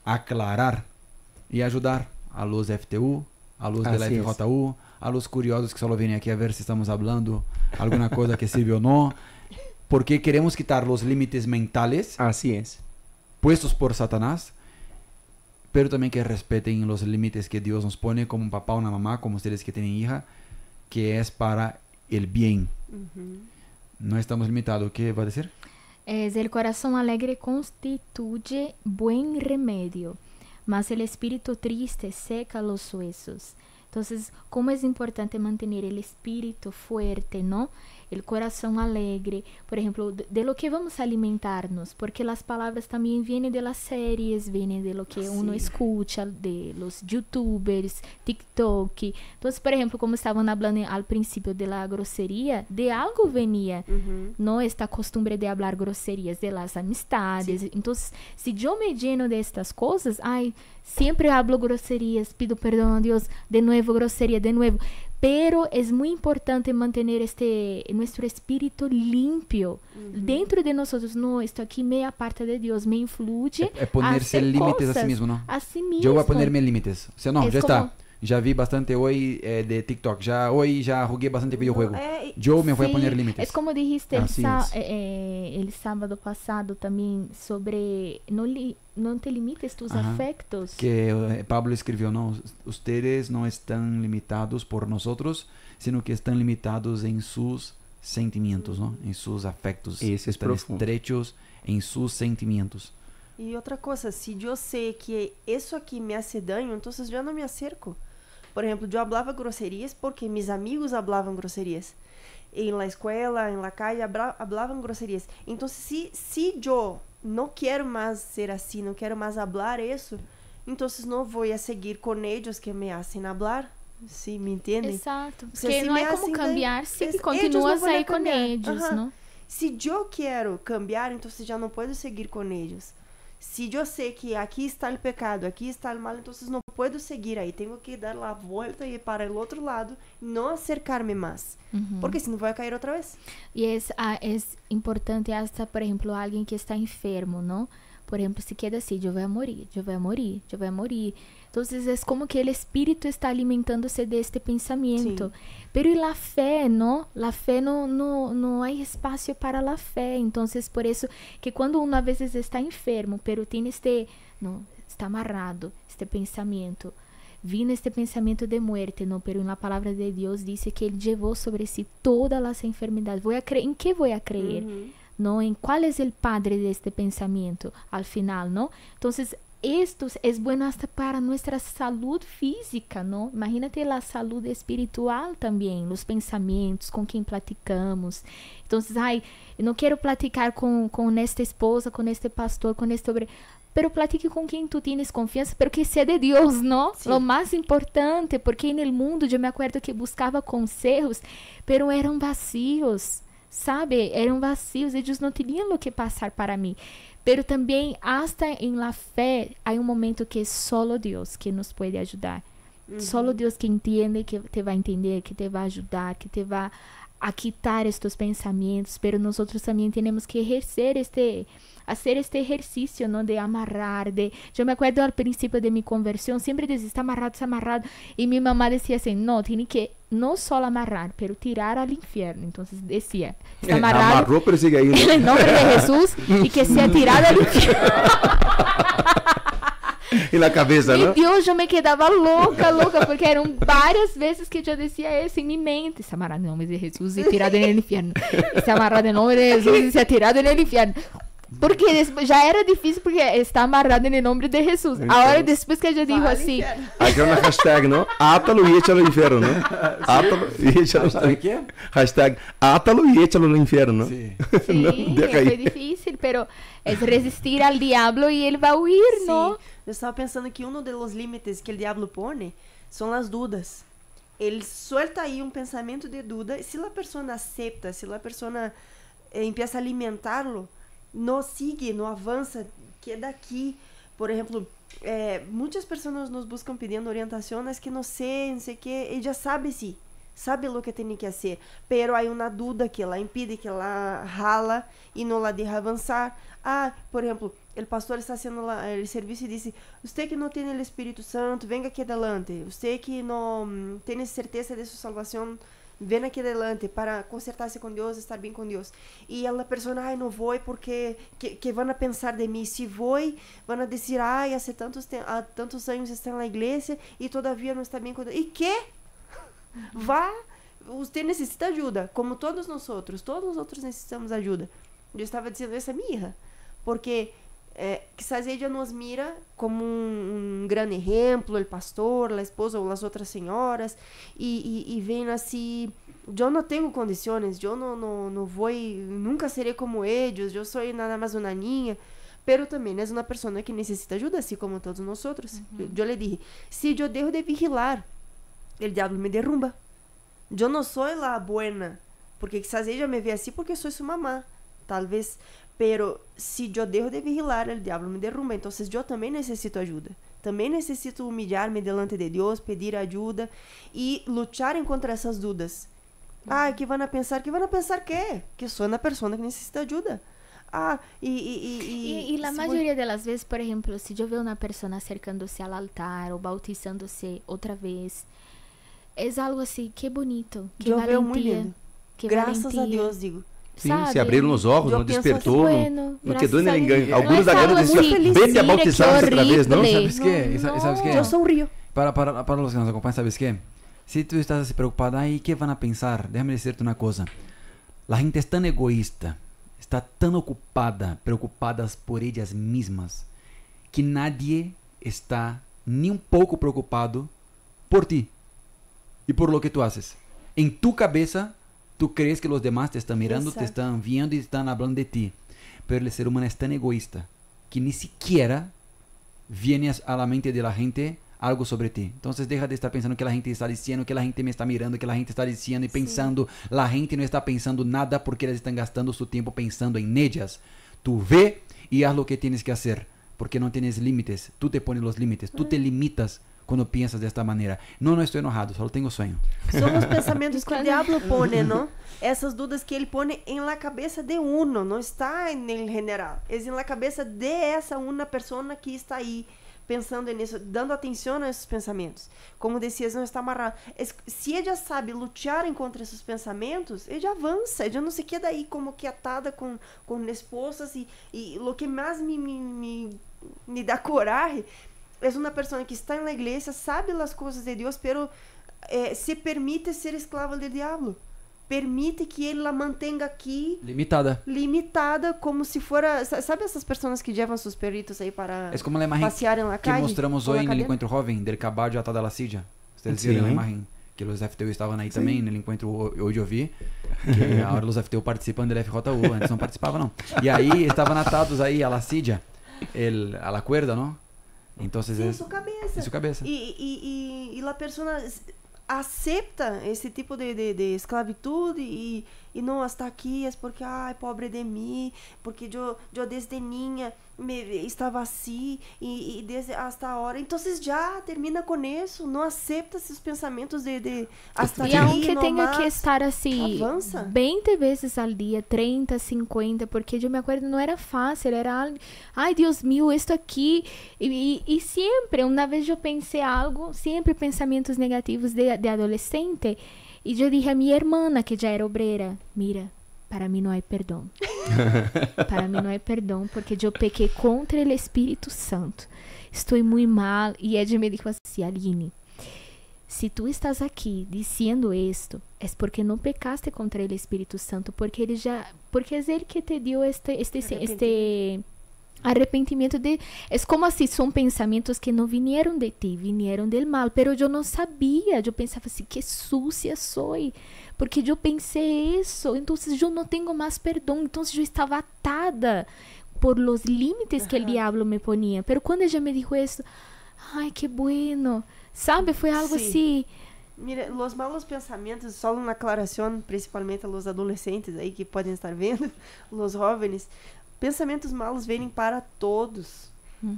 aclarar y ayudar a los FTU, a los de la Así es. FJU, a los curiosos que solo vienen aquí a ver si estamos hablando alguna cosa que sirve o no. Porque queremos quitar los límites mentales Assim é. puestos por Satanás, pero también que respeten los límites que Dios nos pone como un papá o una mamá, como ustedes que tienen hija, que es para el bien. No estamos limitados. ¿Qué va a decir? El corazón alegre constituye buen remedio, mas el espíritu triste seca los huesos. Entonces, ¿cómo es importante mantener el espíritu fuerte, no? El corazón alegre, por ejemplo, de lo que vamos a alimentarnos, porque las palabras también vienen de las series, vienen de lo que uno escucha, de los youtubers, TikTok. Entonces, por ejemplo, como estaban hablando al principio de la grosería, de algo venía, ¿no? Esta costumbre de hablar groserías, de las amistades. Entonces, si yo me lleno de estas cosas, ay, siempre hablo groserías, pido perdón a Dios, de nuevo grosería, de nuevo. Pero es muy importante mantener nuestro espíritu limpio dentro de nosotros. No, esto aquí me aparta de Dios, me influye Es ponerse a hacer límites a cosas sí mismo, ¿no? a sí mismo. Yo voy a ponerme límites. O sea, no, Es ya como- está. Ya vi bastante hoy de TikTok. Hoy ya jugué bastante videojuego. Yo me voy a Sí, poner límites. es como dijiste Así es. el sábado pasado también sobre no te limites tus Ajá. afectos. Que Pablo escribió, no, ustedes no están limitados por nosotros, sino que están limitados en sus sentimientos, ¿no? En sus afectos. Ese es están profundo. estrechos en sus sentimientos. Y otra cosa, si yo sé que eso aquí me hace daño, entonces yo no me acerco. Por ejemplo, yo hablaba groserías porque mis amigos hablaban groserías. En la escuela, en la calle, hablaban groserías. Entonces, si yo no quiero más ser así, no quiero más hablar eso, entonces no voy a seguir con ellos que me hacen hablar. ¿Sí? ¿Me entienden? Exacto. O sea, Porque si no me hay como hacen cambiar daño, si ellos continúas no van a ahí con cambiar. ellos, Ajá. ¿no? Si yo quiero cambiar, entonces ya no puedo seguir con ellos. Si yo sé que aquí está el pecado, aquí está el mal, entonces no puedo seguir ahí. Tengo que dar la vuelta y ir para el otro lado, no acercarme más. Porque si no voy a caer otra vez. Y es importante hasta, por ejemplo, alguien que está enfermo, ¿no? por ejemplo, se queda así, yo voy a morir, yo voy a morir, yo voy a morir. Entonces es como que el espíritu está alimentándose de este pensamiento. Sí. Pero y la fe, ¿no? La fe no hay espacio para la fe. Entonces por eso que cuando uno a veces está enfermo, pero tiene está amarrado este pensamiento. Vino este pensamiento de muerte, ¿no? Pero en la palabra de Dios dice que Él llevó sobre sí todas las enfermedades. ¿En qué voy a creer? ¿No? ¿En cuál es el padre de este pensamiento al final, ¿no? Entonces, esto es bueno hasta para nuestra salud física, ¿no? Imagínate la salud espiritual también, los pensamientos, con quien platicamos. Entonces, no quiero platicar con esta esposa, con este pastor, con este obrero. Pero platique com quem tu tienes confiança, pero que seja de Deus, não? Sim. Lo mais importante, porque no mundo eu me acuerdo que buscava conselhos, pero eram vazios, sabe? Eram vazios, eles não tinham o que passar para mim. Pero também, hasta em la fé, há um momento que é solo Deus que nos pode ajudar. Solo Deus que entende, que te vai entender, que te vai ajudar, que te vai a quitar estes pensamentos, pero nós também temos que hacer este ejercicio, ¿no? De amarrar, yo me acuerdo al principio de mi conversión, siempre decía, está amarrado, y mi mamá decía así, no, tiene que no solo amarrar, pero tirar al infierno. Entonces decía, está amarrado, amarró, pero sigue ahí, ¿no? En el nombre de Jesús, y que sea tirado al infierno. E na cabeça, né? Deus, eu me quedava louca, porque eram várias vezes que eu dizia isso em minha mente. Se amarrado em nome de Jesus e tirado no inferno. Se amarrado em nome de Jesus e se tirado no inferno. Porque já era difícil, porque está amarrado no nome de Jesus. Então, a hora depois que eu digo assim... Aqui é uma hashtag, não? Átalo e échalo no inferno, não? Átalo e échalo no inferno. Hashtag átalo e échalo no inferno, não? Sim, foi difícil, pero é resistir al diablo e ele vai huir, não? Eu estava pensando que um dos limites que o diabo põe são as dudas. Ele suelta aí um pensamento de dúvida, e se a pessoa aceita, se a pessoa empieza a alimentá-lo, não sigue, não avança, que é daqui. Por exemplo, muitas pessoas nos buscam pedindo orientações que não sei o que, e já sabe o que tem que fazer, pero há uma dúvida que ela impede, que ela rala e não la deixa avançar. Por exemplo, o pastor está fazendo o serviço e disse, você que não tem o Espírito Santo, venga aqui adelante. Você que não tem certeza de sua salvação, vem aqui adelante para consertar-se com Deus, estar bem com Deus. E a pessoa, não vou porque que vão pensar de mim. Se vou, vão dizer, há tantos anos está na igreja e todavia não está bem com Deus. E que? Vá, você necessita ajuda, como todos nós outros necessitamos ajuda. Eu estava dizendo essa minha, porque quizás ella nos mira como um grande exemplo, o pastor, a esposa ou as outras senhoras, e vem assim, eu não tenho condições, eu não vou, nunca serei como eles, eu sou nada mais uma niña, pero também é uma pessoa que necessita ajuda, assim como todos nós outros. Eu lhe dije, se eu dejo de vigilar, o diabo me derrumba. Eu não sou la buena, porque quizás ella me vê assim porque sou sua mamá, talvez. Pero se eu dejo de vigilar, o diabo me derruba. Então, eu também necessito ajuda. Também necessito humilhar-me delante de Deus, pedir ajuda e lutar contra essas dúvidas. Que vão pensar? Que vão pensar quê? Que sou uma pessoa que necessita ajuda. E a maioria das vezes, por exemplo, se eu ver uma pessoa acercando-se ao altar ou bautizando-se outra vez, é algo assim, que bonito, que valentia. Muito lindo. Graças a Deus, digo. Sim, sabe? Se abriram os olhos, não despertou, não quedou nem engano. Alguns da galera diziam, vem a bautizar outra vez, não? ¿Sabes qué? ¿Sabes qué? Yo sonrío. Para los que nos acompañan, ¿sabes qué? Si tú estás así preocupada, ¿qué van a pensar? Déjame decirte una cosa. La gente es tan egoísta, está tan preocupadas por ellas mismas, que nadie está ni un poco preocupado por ti y por lo que tú haces. En tu cabeza, tú crees que los demás te están mirando, te están viendo y están hablando de ti. Pero el ser humano es tan egoísta que ni siquiera viene a la mente de la gente algo sobre ti. Entonces deja de estar pensando que la gente está diciendo, que la gente me está mirando, que la gente está diciendo y pensando. La gente no está pensando nada porque ellas están gastando su tiempo pensando en ellas. Tú ve y haz lo que tienes que hacer, porque no tienes límites. Tú te pones los límites, tú te limitas quando piensas desta maneira. Não estou enojado, só tenho sonho. São os pensamentos que o diabo põe, não? Essas dúvidas que ele põe em la cabeça de uno, não está em general. É em la cabeça de essa uma pessoa que está aí pensando nisso, dando atenção a esses pensamentos. Como dizias, não está amarrado. Se ele já sabe lutar contra esses pensamentos, ele já avança, ele já não se queda aí como que atada com esposas e o que mais me dá coragem é uma pessoa que está na igreja, sabe as coisas de Deus, pero se permite ser esclava do diabo. Permite que ele la mantenha aqui limitada, como se fora, sabe essas pessoas que levam seus perritos aí para passear na calle? Que mostramos hoje no encontro jovem del caballo atado a la silla. Vocês viram a imagem que os FTU estavam aí também no encontro hoje eu vi que agora os FTU participam do FJU, antes não participavam não. E aí estavam atados aí a la silla, a la cuerda, não? Então em sua cabeça. E a pessoa aceita esse tipo de esclavitude e não está aqui é porque pobre de mim, porque eu desde niña estava assim e desde hasta agora, então já termina com isso, não aceita esses pensamentos de hasta e aunque tenha que estar assim avança 20 vezes ao dia, 30, 50, porque eu me acordo não era fácil, era ai Deus meu, isto aqui e sempre, uma vez eu pensei algo, sempre pensamentos negativos de adolescente. E eu dije a minha irmã, que já era obreira, mira, para mim não há perdão. Para mim não há perdão, porque eu pequei contra o Espírito Santo. Estou muito mal. E ela me disse assim, Aline, se tu estás aqui dizendo isto, é porque não pecaste contra o Espírito Santo, porque é ele que te deu este arrependimento de... É como assim, são pensamentos que não vieram de ti, vieram do mal, pero eu não sabia, eu pensava assim, que sucia sou, porque eu pensei isso, então eu não tenho mais perdão, então eu estava atada por los límites que o diabo me ponia, pero quando ela me dijo isso, ai, que bueno, sabe, foi algo assim... Mira, os malos pensamentos, só uma aclaração, principalmente aos adolescentes aí que podem estar vendo, os jovens, pensamentos malos vêm para todos.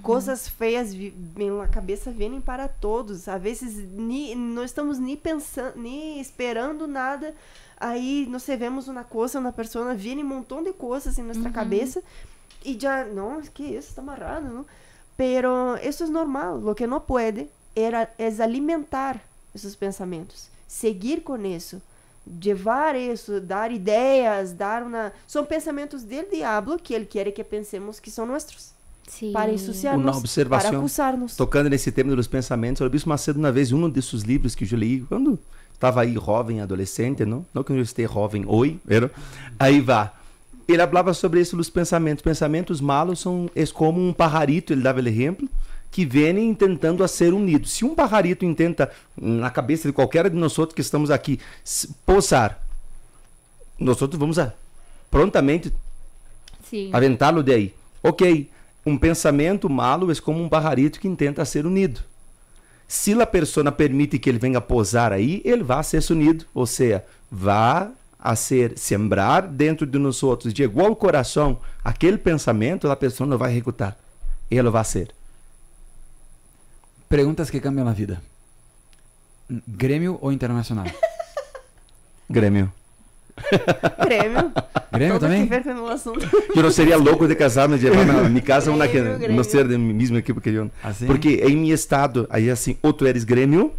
Coisas feias na cabeça vêm para todos. Às vezes não estamos nem pensando, nem esperando nada. Aí nós vemos uma coisa, uma pessoa, vem um montão de coisas em nossa cabeça e já, não, que isso, está amarrado, não? Pero isso é normal. O que não pode é alimentar esses pensamentos. Seguir com isso. Levar isso, dar ideias, são pensamentos do diabo que ele quer que pensemos que são nossos. Sim. Para ensuciar-nos, para acusar-nos. Tocando nesse tema dos pensamentos, o Bispo Macedo, uma vez, um desses livros que eu li, quando estava aí jovem, adolescente, não que eu esteja jovem hoje, aí vá. Ele falava sobre isso dos pensamentos. Pensamentos malos é como um pajarito, ele dava o exemplo, que vêm tentando a ser unidos. Se um pajarito intenta, na cabeça de qualquer de nós que estamos aqui, pousar, nós vamos prontamente aventá-lo daí. Ok, um pensamento malo é como um pajarito que intenta ser unido. Se a pessoa permite que ele venha pousar aí, ele vai ser unido, ou seja, vai a ser sembrar dentro de nós outros, de igual coração, aquele pensamento, a pessoa não vai executar. Ele vai ser. Perguntas que cambiam a vida. Grêmio ou Internacional? Grêmio. Grêmio também? Eu não seria louco de casar, mas levar na minha casa uma que não ser da mesma equipe que eu. Assim? Porque em meu estado, aí assim, ou tu eres Grêmio,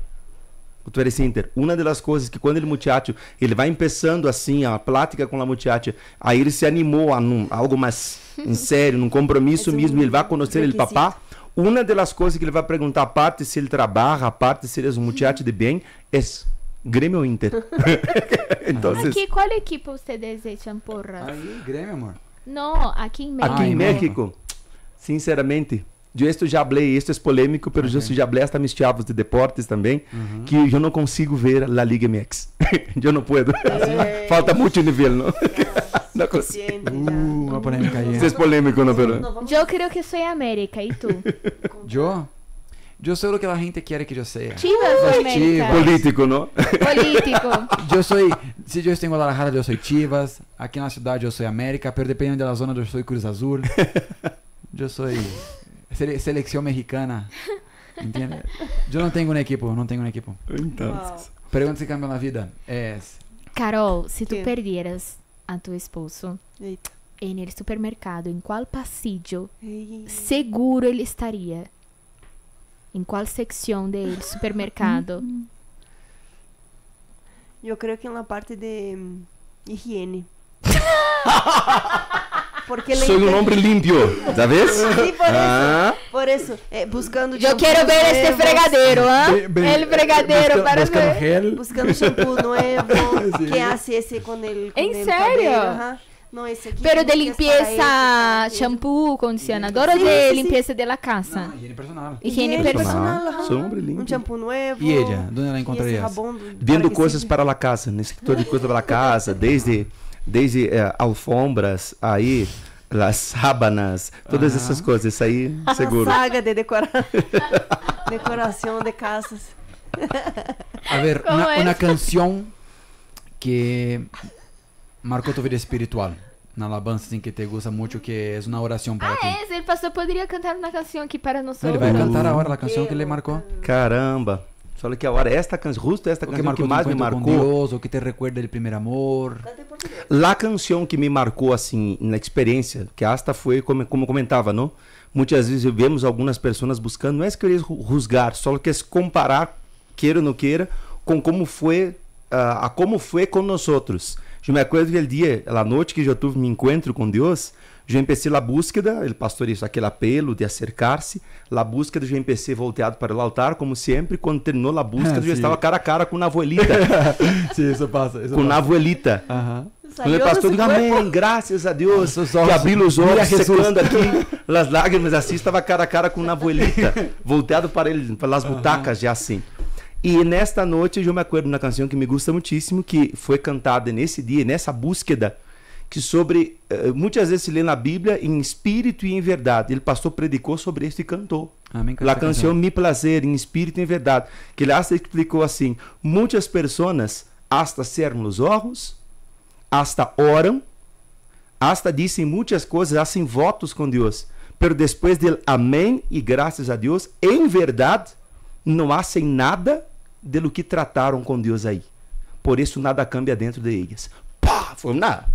ou tu eres Inter. Uma das coisas que quando ele muchacho, ele vai começando assim, a plática com a muchacha, aí ele se animou a algo mais em sério, num compromisso mesmo, ele vai conhecer o papá. Uma das coisas que ele vai perguntar, a parte se ele trabalha, a parte se ele é um muchacho de bem, é Grêmio ou Inter. Então, aqui, qual equipe você deseja, porra? Aí, Grêmio, amor. Não, aqui em México. Aqui em México, sinceramente, eu já falei, isso é polêmico, mas eu já falei hasta mis chavos de deportes também, que eu não consigo ver a Liga MX. Eu não puedo. Falta muito nível, não? Não consigo. Uma polêmica aí. Isso é polêmico, não, pero? Eu creio que sou América, e tu? Eu sou o que a gente quer que eu seja. Chivas ou América? Político, não? Político. Eu sou, se eu estou em Guadalajara, eu sou Chivas. Aqui na cidade eu sou América, mas dependendo da zona eu sou Cruz Azul. Eu sou seleção mexicana. Entende? Eu não tenho um equipo, Então. Wow. Pergunta se cambia na vida. Carol, se tu ¿Qué? perdieras a tu esposo Eita. en el supermercado, ¿en cuál pasillo Ei. seguro ele estaria? ¿En cuál sección del supermercado? Eu creio que na parte de higiene. Porque ele Soy un hombre limpio, ¿sabes? Sí, por eso. Ah, Por eso, buscando Yo shampoos quiero ver este nuevos, fregadero, ¿ah? El fregadero para buscando ver. gel. Buscando shampoo nuevo, Sí. que hace ese con el ¿En el serio? cabello, ajá. No, ese aquí Pero de como que es para limpieza, este, shampoo, condicionador o Sí, de sí, sí. limpieza de la casa? Não, higiene personal. Higiene personal, personal. ajá. Soy un hombre limpio. Un shampoo nuevo. E ella, onde ela y ese encontrarías? jabón Vendo para que coisas se- para la casa, nesse setor de coisas para la casa, desde alfombras, aí, as sábanas, todas Aham. essas coisas, isso aí, Una seguro. saga de decoración de casas. A ver, ¿Cómo es? una canción que marcou tu vida espiritual. Na alabanza, assim, que te gusta mucho, que é uma oração para ti. Ah, el pastor podría cantar una canción aquí para Não, nosotros. ele vai cantar agora a canção que ele marcou. Caramba. Só que agora, esta canção, justo esta O que canção marcou que tu mais me encontro com marcou, Deus, o que te recuerda do primeiro amor. la canção que me marcou, assim, na experiência, que hasta foi, como comentava, não? Muitas vezes vemos algumas pessoas buscando, não é querer juzgar, só que é comparar, queira ou não queira, com como foi, a como foi com nós outros. Eu me acuerdo aquele dia, a noite que eu tive meu encontro com Deus, eu empecé a búsqueda, o pastor hizo aquele apelo de acercar-se, a búsqueda eu empecé volteado para o altar, como sempre, quando terminou a búsqueda, eu Sim. estava cara a cara com a abuelita, Sim, isso passa. Isso com a abuelita. Aham. Quando o pastor diz, amém, graças a Deus, Sus que ojos, abriu os mira olhos, Jesus. secando aqui, as lágrimas assim, estava cara a cara com a abuelita, voltado para ele, para as butacas, já assim. E nesta noite eu me acordo na canção que me gusta muitíssimo, que foi cantada nesse dia, nessa búsqueda, que sobre, muitas vezes se lê na Bíblia em espírito e em verdade. Ele pastor predicou sobre isso e cantou. Amém. La canção Mi Placer, em espírito e em verdade. Que ele hasta explicou assim, muitas pessoas hasta cerram os olhos, hasta oram, hasta dizem muitas coisas, hacen votos com Deus, pero depois del amém e graças a Deus, em verdade, não hacen nada de lo que trataram com Deus aí. Por isso nada cambia dentro de eles. Pá, foi nada.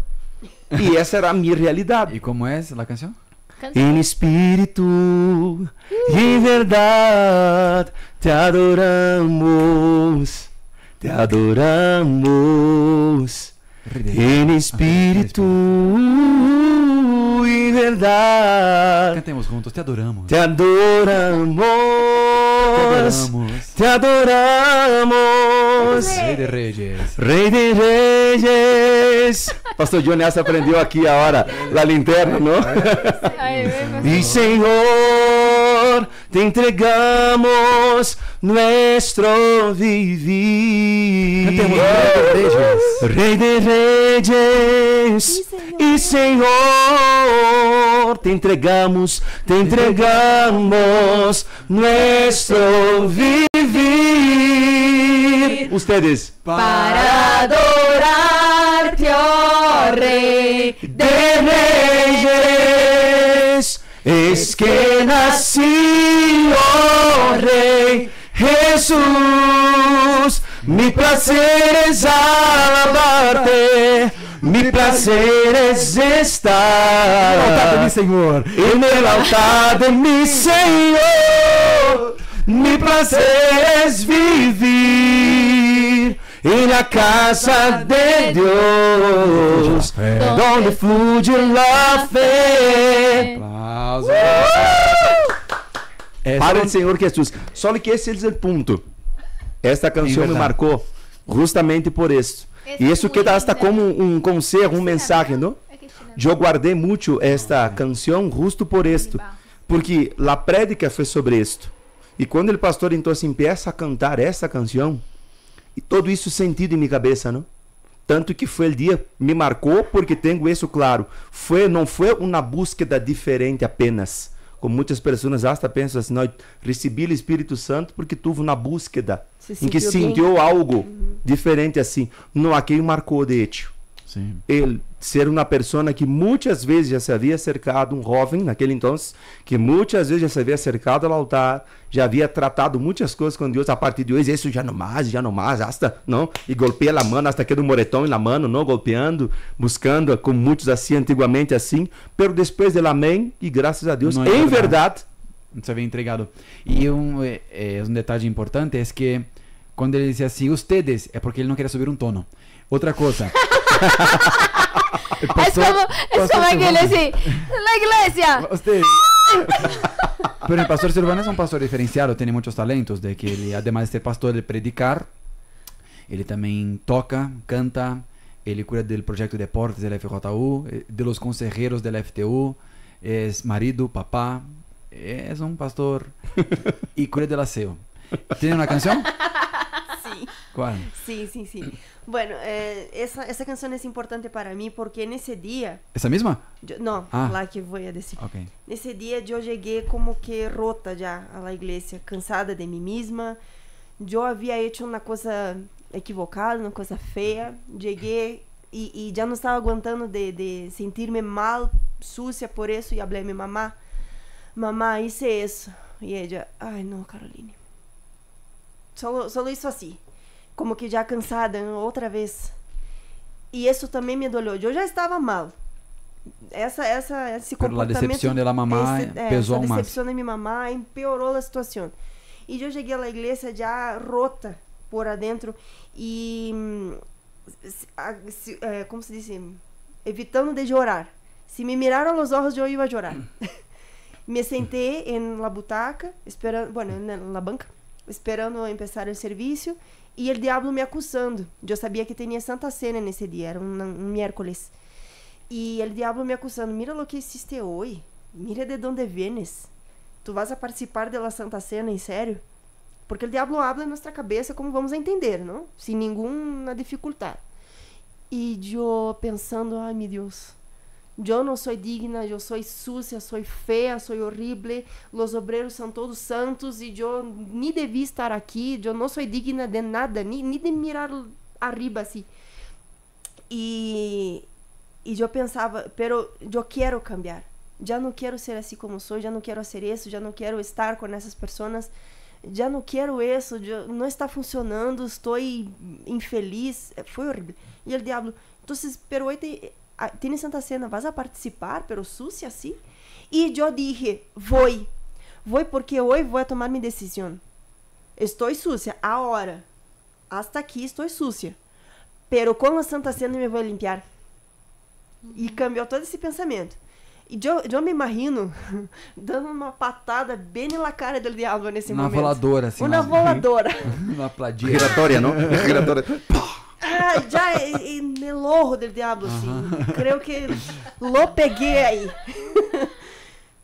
E essa era a minha realidade. E como é a canção? Canta. Em espírito e em verdade te adoramos, te adoramos. Em espírito e em verdade Cantemos juntos, te adoramos. te adoramos, te adoramos. Rei de Reis. Rei de Reis. Pastor Johnny essa aprendeu aqui a hora, la linterna, não? Ay, vemos. Y Señor, te entregamos nuestro vivir. Cantemos Rei de Reis. Rey de Reyes y Señor, te entregamos nuestro vivir. Ustedes. Para adorarte, oh Rey De Reyes es que nací, oh Rey Jesús. Mi placer es alabarte, mi placer es estar mi Senhor. en el altar de mi Señor. Mi placer es vivir en la casa de Dios, donde fluye la fe. Aplausos. Para el Señor Jesús. Só que esse é o ponto. Esta canção me marcou justamente por isso. E isso queda hasta como um conselho, mensagem, não? Eu guardei muito esta canção justo por isto, porque a prédica foi sobre isto. E quando o pastor então se empieza a cantar essa canção, e todo isso sentido em minha cabeça, não? Tanto que foi o dia, me marcou porque tenho isso claro. Não foi uma búsqueda diferente apenas. Como muitas pessoas hasta pensam assim, não, recebi o Espírito Santo porque tive uma búsqueda Se em que sentiu bem. sentiu algo diferente assim. Não, aqui marcou de hecho. Sim. Ele ser uma pessoa que muitas vezes já se havia acercado, um jovem naquele então, que muitas vezes já se havia acercado ao altar, já havia tratado muitas coisas com Deus. A partir de hoje, isso já não mais, hasta, não? E golpeia a mão, hasta queda um moretão na mão, não? Golpeando, buscando, como muitos assim, antigamente assim. Pero depois del amém, e graças a Deus, em verdade, se había entregado. Y un detalle importante es que cuando él dice así, ustedes, es porque él no quiere subir un tono. Otra cosa. Es como aquele assim, la iglesia. Ustedes. Pero el pastor Silvano es un pastor diferenciado, tiene muchos talentos, de que él, además de ser pastor, de predicar, él también toca, canta, él cuida del proyecto de deportes de la FJU, de los consejeros de la FTU, es marido, papá. Es un pastor y cuida del aseo. ¿Tiene una canción? Sí. ¿Cuál? Sí. Bueno, esa canción es importante para mí porque en ese día... ¿Esa misma? No, la que voy a decir. Okay. Nesse dia eu cheguei como que rota já à igreja, cansada de mim mesma. Eu havia feito uma coisa equivocada, uma coisa feia. Cheguei e já não estava aguentando de sentir-me mal, sucia por isso, e falei a minha mamá. Mamá, hice isso. E ela, ai não, Caroline. Só isso assim. Como que já cansada, outra vez. E isso também me dolou. Eu já estava mal. Esse comportamento... Pero a decepção da mamá pesou mais. A decepção da minha mamá empeorou a situação. E eu cheguei à igreja já rota por adentro. E... como se diz? Evitando de chorar. Se me miraram nos olhos, eu ia chorar. Me sentei na butaca, esperando, na banca, esperando começar o serviço, e o diabo me acusando. Eu sabia que tinha Santa Cena nesse dia, era um miércoles. E o diabo me acusando, mira o que hiciste hoje, mira de onde vienes. Tu vas a participar da Santa Cena, em sério? Porque o diabo habla em nossa cabeça, como vamos entender, não? Sem nenhuma dificuldade. E eu pensando, ai meu Deus... Eu não sou digna, eu sou sucia, sou feia, sou horrível. Os obreiros são todos santos e eu nem devia estar aqui. Eu não sou digna de nada, nem de mirar arriba assim. E eu pensava, pero eu quero cambiar. Já não quero ser assim como sou, já não quero ser isso, já não quero estar com essas pessoas. Já não quero isso, não está funcionando, estou infeliz. Foi horrível. E o diabo, então, pero hoje tem Santa Cena, vas a participar, pero sucia assim? E eu dije, vou porque hoje vou tomar minha decisão. Estou sucia, agora, hasta aqui estou sucia, pero com a Santa Cena me vou limpar. E cambiou todo esse pensamento. E eu me imagino dando uma patada bem na cara do diabo nesse momento. Uma voladora, assim. Uma voladora. Uma pladinha. Giratória, não? Giratória. Já no ojo do diabo, assim. Creio que lo peguei aí.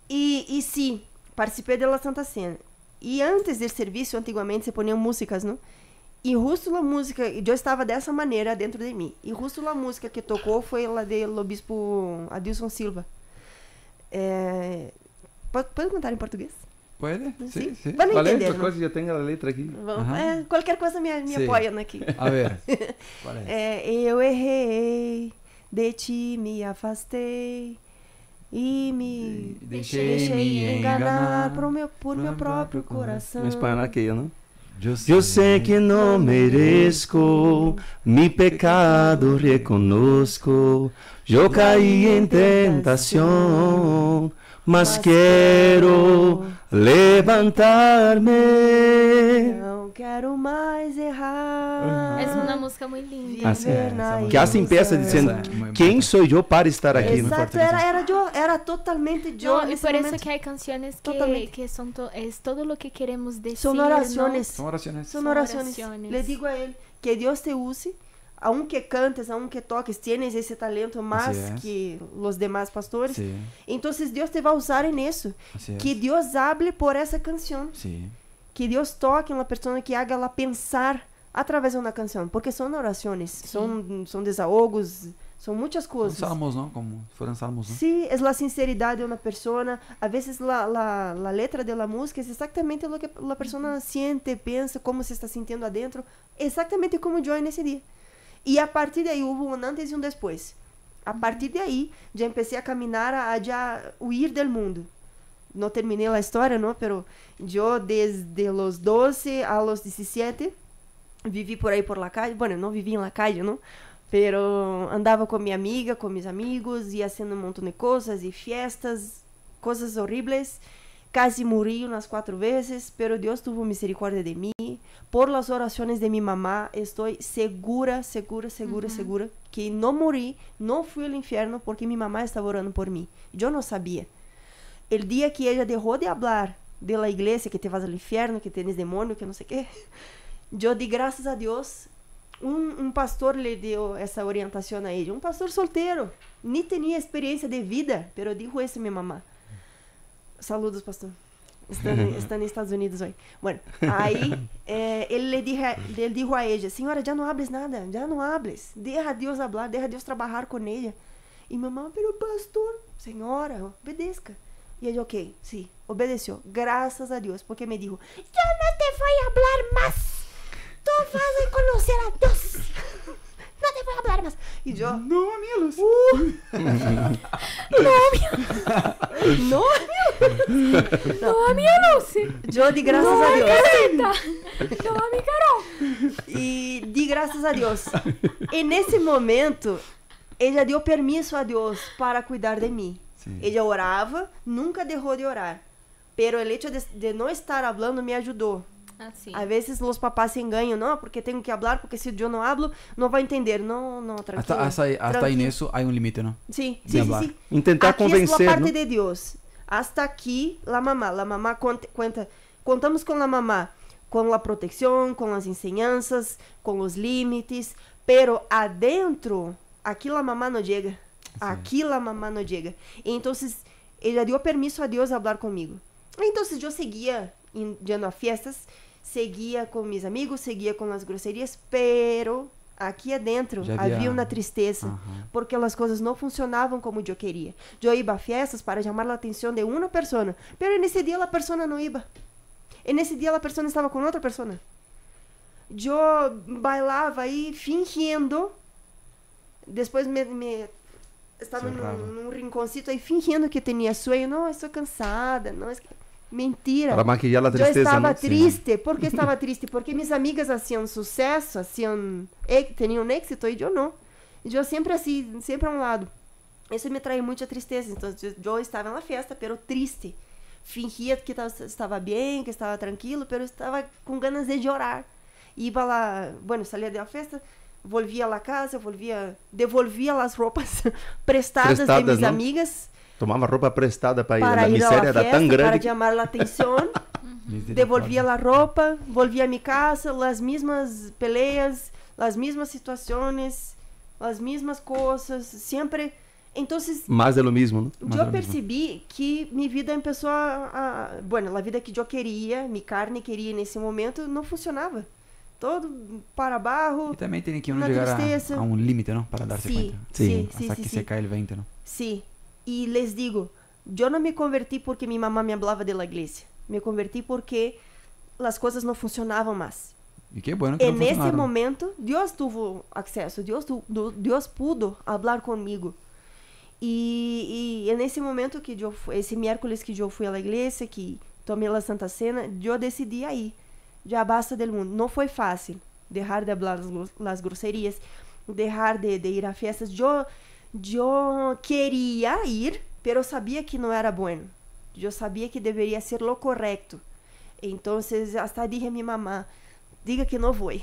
E sim, participei da Santa Cena. E antes do serviço, antigamente, se poniam músicas, não? E justo a música, eu estava dessa maneira dentro de mim. E justo a música que tocou foi a do Bispo Adilson Silva. Pode cantar em português? Pode? Sim. Vale, entender, coisa, já tem a letra aqui. Qualquer coisa me apoia aqui. A ver. Qual é? Eu errei, de ti me afastei e me deixei me enganar por meu próprio coração. Em espanhol aqui, não? Eu sei que não merezco, mi pecado reconozco, eu caí em tentação, mas quero levantar-me. Não quero mais errar. É uma música muito linda. Assim, que assim peça dizendo, quem sou eu para estar aqui? Exato, era totalmente eu. E por isso que há canções que são todo o que queremos dizer. São orações. São orações. São orações. Le digo a ele que Deus te use. Aunque cantes, aunque toques, tienes esse talento mais que os demais pastores. Sí. Então, Deus te vai usar nisso. Que Deus hable por essa canção. Sí. Que Deus toque uma pessoa que haga ela pensar através de uma canção. Porque são orações, são desahogos, são muitas coisas. São salmos, não? Como foram salmos, não? Sim, é a sinceridade de uma pessoa. A vezes, a letra da música é exatamente o que a pessoa sente, pensa, como se está sentindo adentro. Exatamente como eu nesse dia. E a partir daí, houve um antes e um depois. A partir daí, já comecei a caminhar, a já huir do mundo. Não terminei a história, não, pero eu desde os 12 a los 17 vivi por aí por la calle. Bueno, não vivi em la calle, não, pero andava com minha amiga, com meus amigos, ia fazendo um montão de coisas e festas, coisas horríveis. Casi morí unas 4 veces, pero Dios tuvo misericordia de mí. Por las oraciones de mi mamá, estoy segura que no morí, no fui al infierno porque mi mamá estaba orando por mí. Yo no sabía. El día que ella dejó de hablar de la iglesia, que te vas al infierno, que tienes demonio, que no sé qué, yo di gracias a Dios. Un pastor le dio esa orientación a ella, un pastor soltero, ni tenía experiencia de vida, pero dijo eso a mi mamá. Saludos, pastor. Están en Estados Unidos hoy. Bueno, ahí él dijo a ella, señora, ya no hables nada, ya no hables. Deja a Dios hablar, deja a Dios trabajar con ella. Y mamá, pero pastor, señora, obedezca. Y ella, ok, sí, obedeció. Gracias a Dios, porque me dijo, yo no te voy a hablar más. Tú vas a conocer a Dios. No te voy a hablar más. Y yo, no, amigos. No, minha Lucy. Yo di gracias a Dios. Não, a minha Carol. Y di gracias a Dios. En ese momento, ella dio permiso a Dios para cuidar de mí. Sí. Ella orava, nunca dejó de orar. Pero el hecho de no estar hablando me ayudó. Assim. A veces los papás se engañan, no, porque tengo que hablar, porque si yo no hablo, no va a entender. No, tranquilo. Hasta ahí en eso hay un límite, ¿no? Sí. Intentar aquí convencer, es la parte ¿no? de Dios. Hasta aquí la mamá contamos con la mamá, con la protección, con las enseñanzas, con los límites, pero adentro, aquí la mamá no llega. Sí. Aquí la mamá no llega. Entonces, ella dio permiso a Dios a hablar conmigo. Entonces, yo seguía yendo a fiestas, seguía con mis amigos, seguía con las groserías, pero aquí adentro havia una tristeza, porque las cosas no funcionaban como yo quería. Yo iba a fiestas para llamar la atención de una persona, pero en ese día la persona no iba. En ese día la persona estaba con otra persona. Yo bailaba ahí fingiendo, después me estaba en un rinconcito ahí fingiendo que tenía sueño. No, estoy cansada, no, es que... Mentira. Para maquillar la tristeza. Yo estaba ¿no? triste. ¿Por qué estaba triste? Porque mis amigas hacían suceso, tenían éxito y yo no. Yo siempre así, siempre a un lado. Eso me trae mucha tristeza. Entonces yo estaba en la fiesta, pero triste. Fingía que estaba bien, que estaba tranquilo, pero estaba con ganas de llorar. Iba lá, bueno, salía de la fiesta, volvía a la casa, devolvía las ropas prestadas de mis amigas. Tomava roupa prestada para ir. A miséria era tão grande. Para chamar a atenção. Devolvia a roupa, volvia a minha casa, as mesmas peleas, as mesmas situações, as mesmas coisas, sempre. Então, mais de lo mismo, ¿no? Eu percebi que minha vida começou bueno, a vida que eu queria, minha carne queria nesse momento, não funcionava. Todo para abaixo. E também tem que chegar a um limite, não? Para dar-se conta. Sim. Hasta que se cai o vento, não? Sim. Y les digo, yo no me convertí porque mi mamá me hablaba de la iglesia. Me convertí porque las cosas no funcionaban más. Y qué bueno que en ese momento, Dios tuvo acceso. Dios pudo hablar conmigo. Y en ese momento que ese miércoles que yo fui a la iglesia, que tomé la Santa Cena, yo decidí ahí. Ya basta del mundo. No fue fácil dejar de hablar las groserías, dejar de ir a fiestas. Yo quería ir, pero sabía que no era bueno. Yo sabía que debería hacer lo correcto. Entonces, hasta dije a mi mamá, diga que no voy.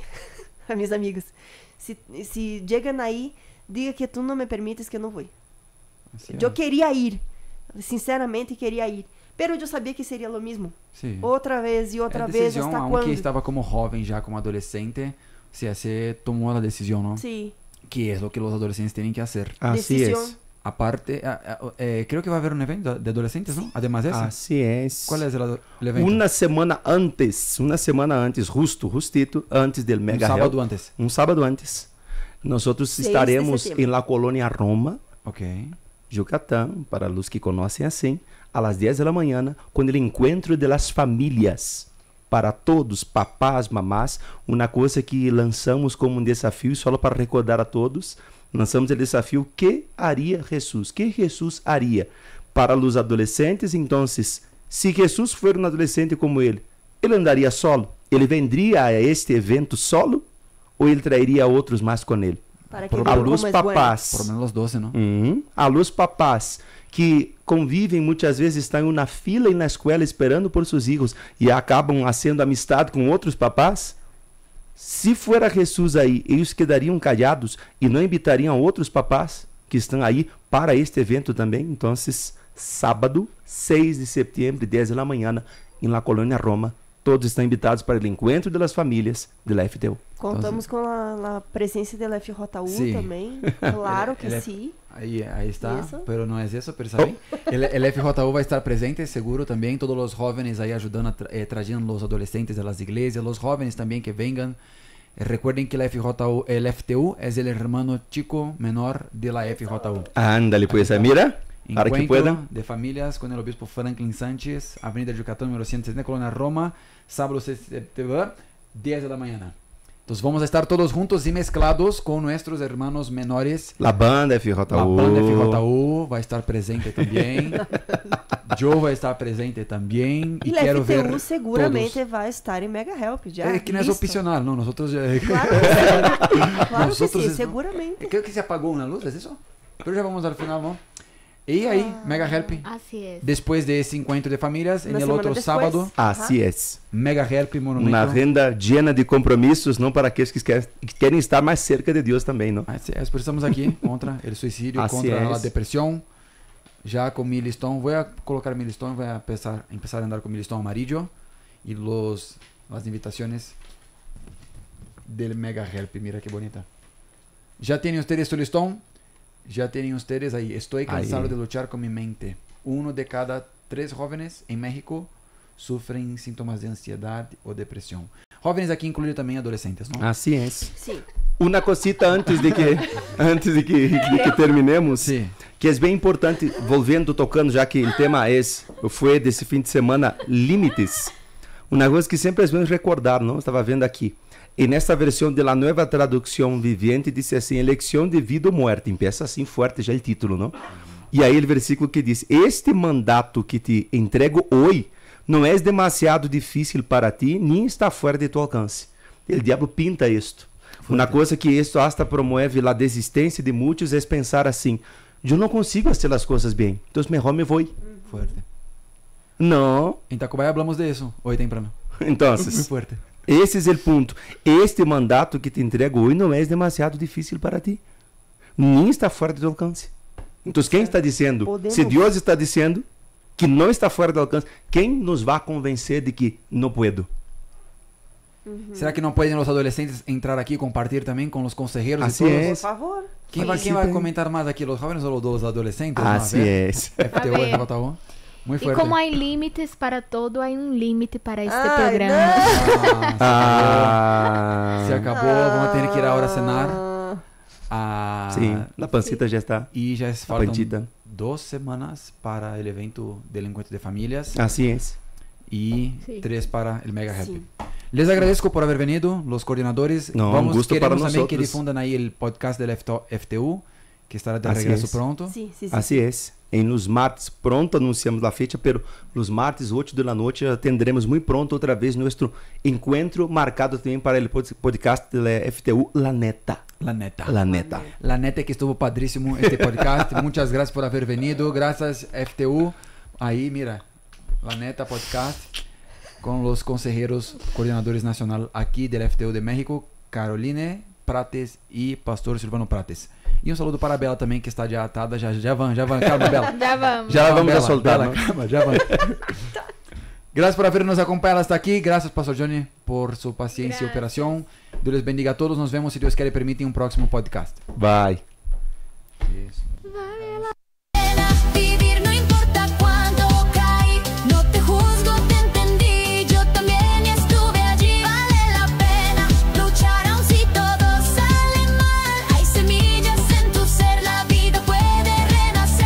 A mis amigos. Si llegan ahí, diga que tú no me permites que no voy. Yo quería ir. Sinceramente quería ir. Pero yo sabía que sería lo mismo. Sí. Otra vez y otra vez. ¿Hasta cuándo? Aunque estaba como joven ya, como adolescente, se tomó la decisión, ¿no? Sí. Que es lo que los adolescentes tienen que hacer. Así es. Aparte, creo que va a haber un evento de adolescentes, ¿no? Además de eso. Así es. ¿Cuál es el evento? Una semana antes, justito, antes del Mega Hell. Un sábado antes. Nosotros estaremos en la colonia Roma, Yucatán, para los que conocen así, a las 10 de la mañana, con el encuentro de las familias. para todos, papás, mamás, uma coisa que lançamos como um desafio, só para recordar a todos, lançamos o desafio, que haria Jesus? Que Jesus haria para os adolescentes? Então, se Jesus for um adolescente como ele andaria solo? Ele vendria a este evento solo? Ou ele trairia outros mais com ele? A los papás. Por lo menos los 12, ¿no? A los papás que convivem muitas vezes, estão em uma fila e na escola esperando por seus filhos e acabam fazendo amistade com outros papás. Se fuera Jesus aí, eles quedariam callados e não invitariam outros papás que estão aí para este evento também. Então, sábado, 6 de setembro, 10 da manhã, em la Colônia Roma, todos estão invitados para o encontro das famílias da FTU. Contamos com a presença da FJU sí. também, claro que sim. Ahí está, ¿Eso? pero no es eso, pero ¿saben? El FJU va a estar presente, seguro también, todos los jóvenes ahí ayudando, trayendo los adolescentes de las iglesias, los jóvenes también que vengan. Recuerden que el FTU es el hermano chico menor de la FJU. Ándale, pues, mira, para que puedan. De familias con el obispo Franklin Sánchez, Avenida Yucatán, número 160, Colonia Roma, sábado 6 de septiembre, 10 de la mañana. Entonces vamos a estar todos juntos y mezclados con nuestros hermanos menores. La banda FJU. La banda FJU va a estar presente también. Yo voy a estar presente también. Y y la quiero FTU ver seguramente todos. va a estar en Mega Help ya. Es que no es listo. opcional, ¿no? Nosotros ya... Claro que sí, claro Nosotros que sí, es- seguramente. Creo que se apagó una luz, ¿es eso? Pero ya vamos al final, ¿no? Y ahí, Mega Help. Así es. Después de ese encuentro de familias, en Una el semana otro después. sábado, Así es. Mega Help Monumento. Uma agenda llena de compromissos, não para aqueles que querem estar mais cerca de Deus também, não? Así es, pero estamos aquí contra el suicidio, Así contra la es. depresión. Ya con mi listón, voy a colocar mi listón, voy a empezar a andar con mi listón amarillo y las invitaciones del Mega Help. Mira qué bonita. Ya tienen ustedes su listón, ya tienen ustedes ahí. Estoy cansado Ahí. de luchar con mi mente. 1 de cada 3 jóvenes en México sufren síntomas de ansiedad o depresión. Jóvenes aquí incluyen también adolescentes, ¿no? Assim é. Sim. Uma cosita antes de que terminemos, Sí. que é bem importante, volvendo, tocando, já que o tema foi desse fim de semana, limites. Uma coisa que sempre é bom recordar, não? Estava vendo aqui. E nesta versão da nova tradução viviente, diz assim, eleição de vida ou morte. Empieza assim forte já o título, não? E aí o versículo que diz, este mandato que te entrego hoje não é demasiado difícil para ti, nem está fora de tu alcance. O diabo pinta isto. Uma coisa que isto hasta promove a desistência de muitos é pensar assim, eu não consigo fazer as coisas bem, então melhor me vou. Fuerte. Não. En Tacubaya hablamos de eso hoy temprano. Então, Muy fuerte. esse é o ponto. Este mandato que te entrego hoje não é demasiado difícil para ti. Nem está fora do alcance. Então, quem está dizendo? Podemos- Se Deus está dizendo que não está fora do alcance, quem nos vai convencer de que não puedo? ¿Será que no pueden los adolescentes entrar aquí y compartir también con los consejeros? Así y todos? es. Por favor. ¿Quién va a Participen. comentar más aquí, los jóvenes o los adolescentes? Assim é. FTU, A ver. FJU. Muy Y fuerte. como hay límites para todo, hay un límite para este Ay, programa. Se acabó, vamos a tener que ir ahora a cenar. Ah, Sim, a pancita já está. Y ya faltan Panchita. 2 semanas para el evento del encuentro de familias Assim é. y Sí. 3 para el Mega Happy. Sí. Les agradezco por haber venido, los coordinadores. No, un gusto para queremos también que nosotros. difundan ahí el podcast del FTU, que estará de Así regreso es. pronto. Sim, sim, sim. Assim é. Em los martes, pronto anunciamos a fecha, pero los martes 8 de la noche tendremos muito pronto outra vez nosso encontro marcado também para o podcast da FTU La Neta. La neta. La Neta. La neta que estuvo padrísimo este podcast. Muchas gracias por haber venido. Gracias FTU. Ahí, mira, La Neta Podcast con los consejeros coordinadores nacional aquí del FTU de México, Caroline Prates y Pastor Silvano Prates. E um saludo para a Bela também, que está já atada. Já van. Calma, Bela. Ya vamos. Já vamos Bela, a soltar, Bela, ¿no? calma, já van. Gracias por habernos acompañado hasta aquí. Gracias, Pastor Johnny, por su paciencia y operación. Dios les bendiga a todos. Nos vemos, si Dios quiere, permite, en un próximo podcast. Vai. Vivir no importa cuándo caí, no te juzgo, te entendí, yo también estuve allí. Vale la pena luchar aun si todo sale mal. Hay semillas en tu ser, la vida puede renacer.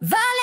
Vale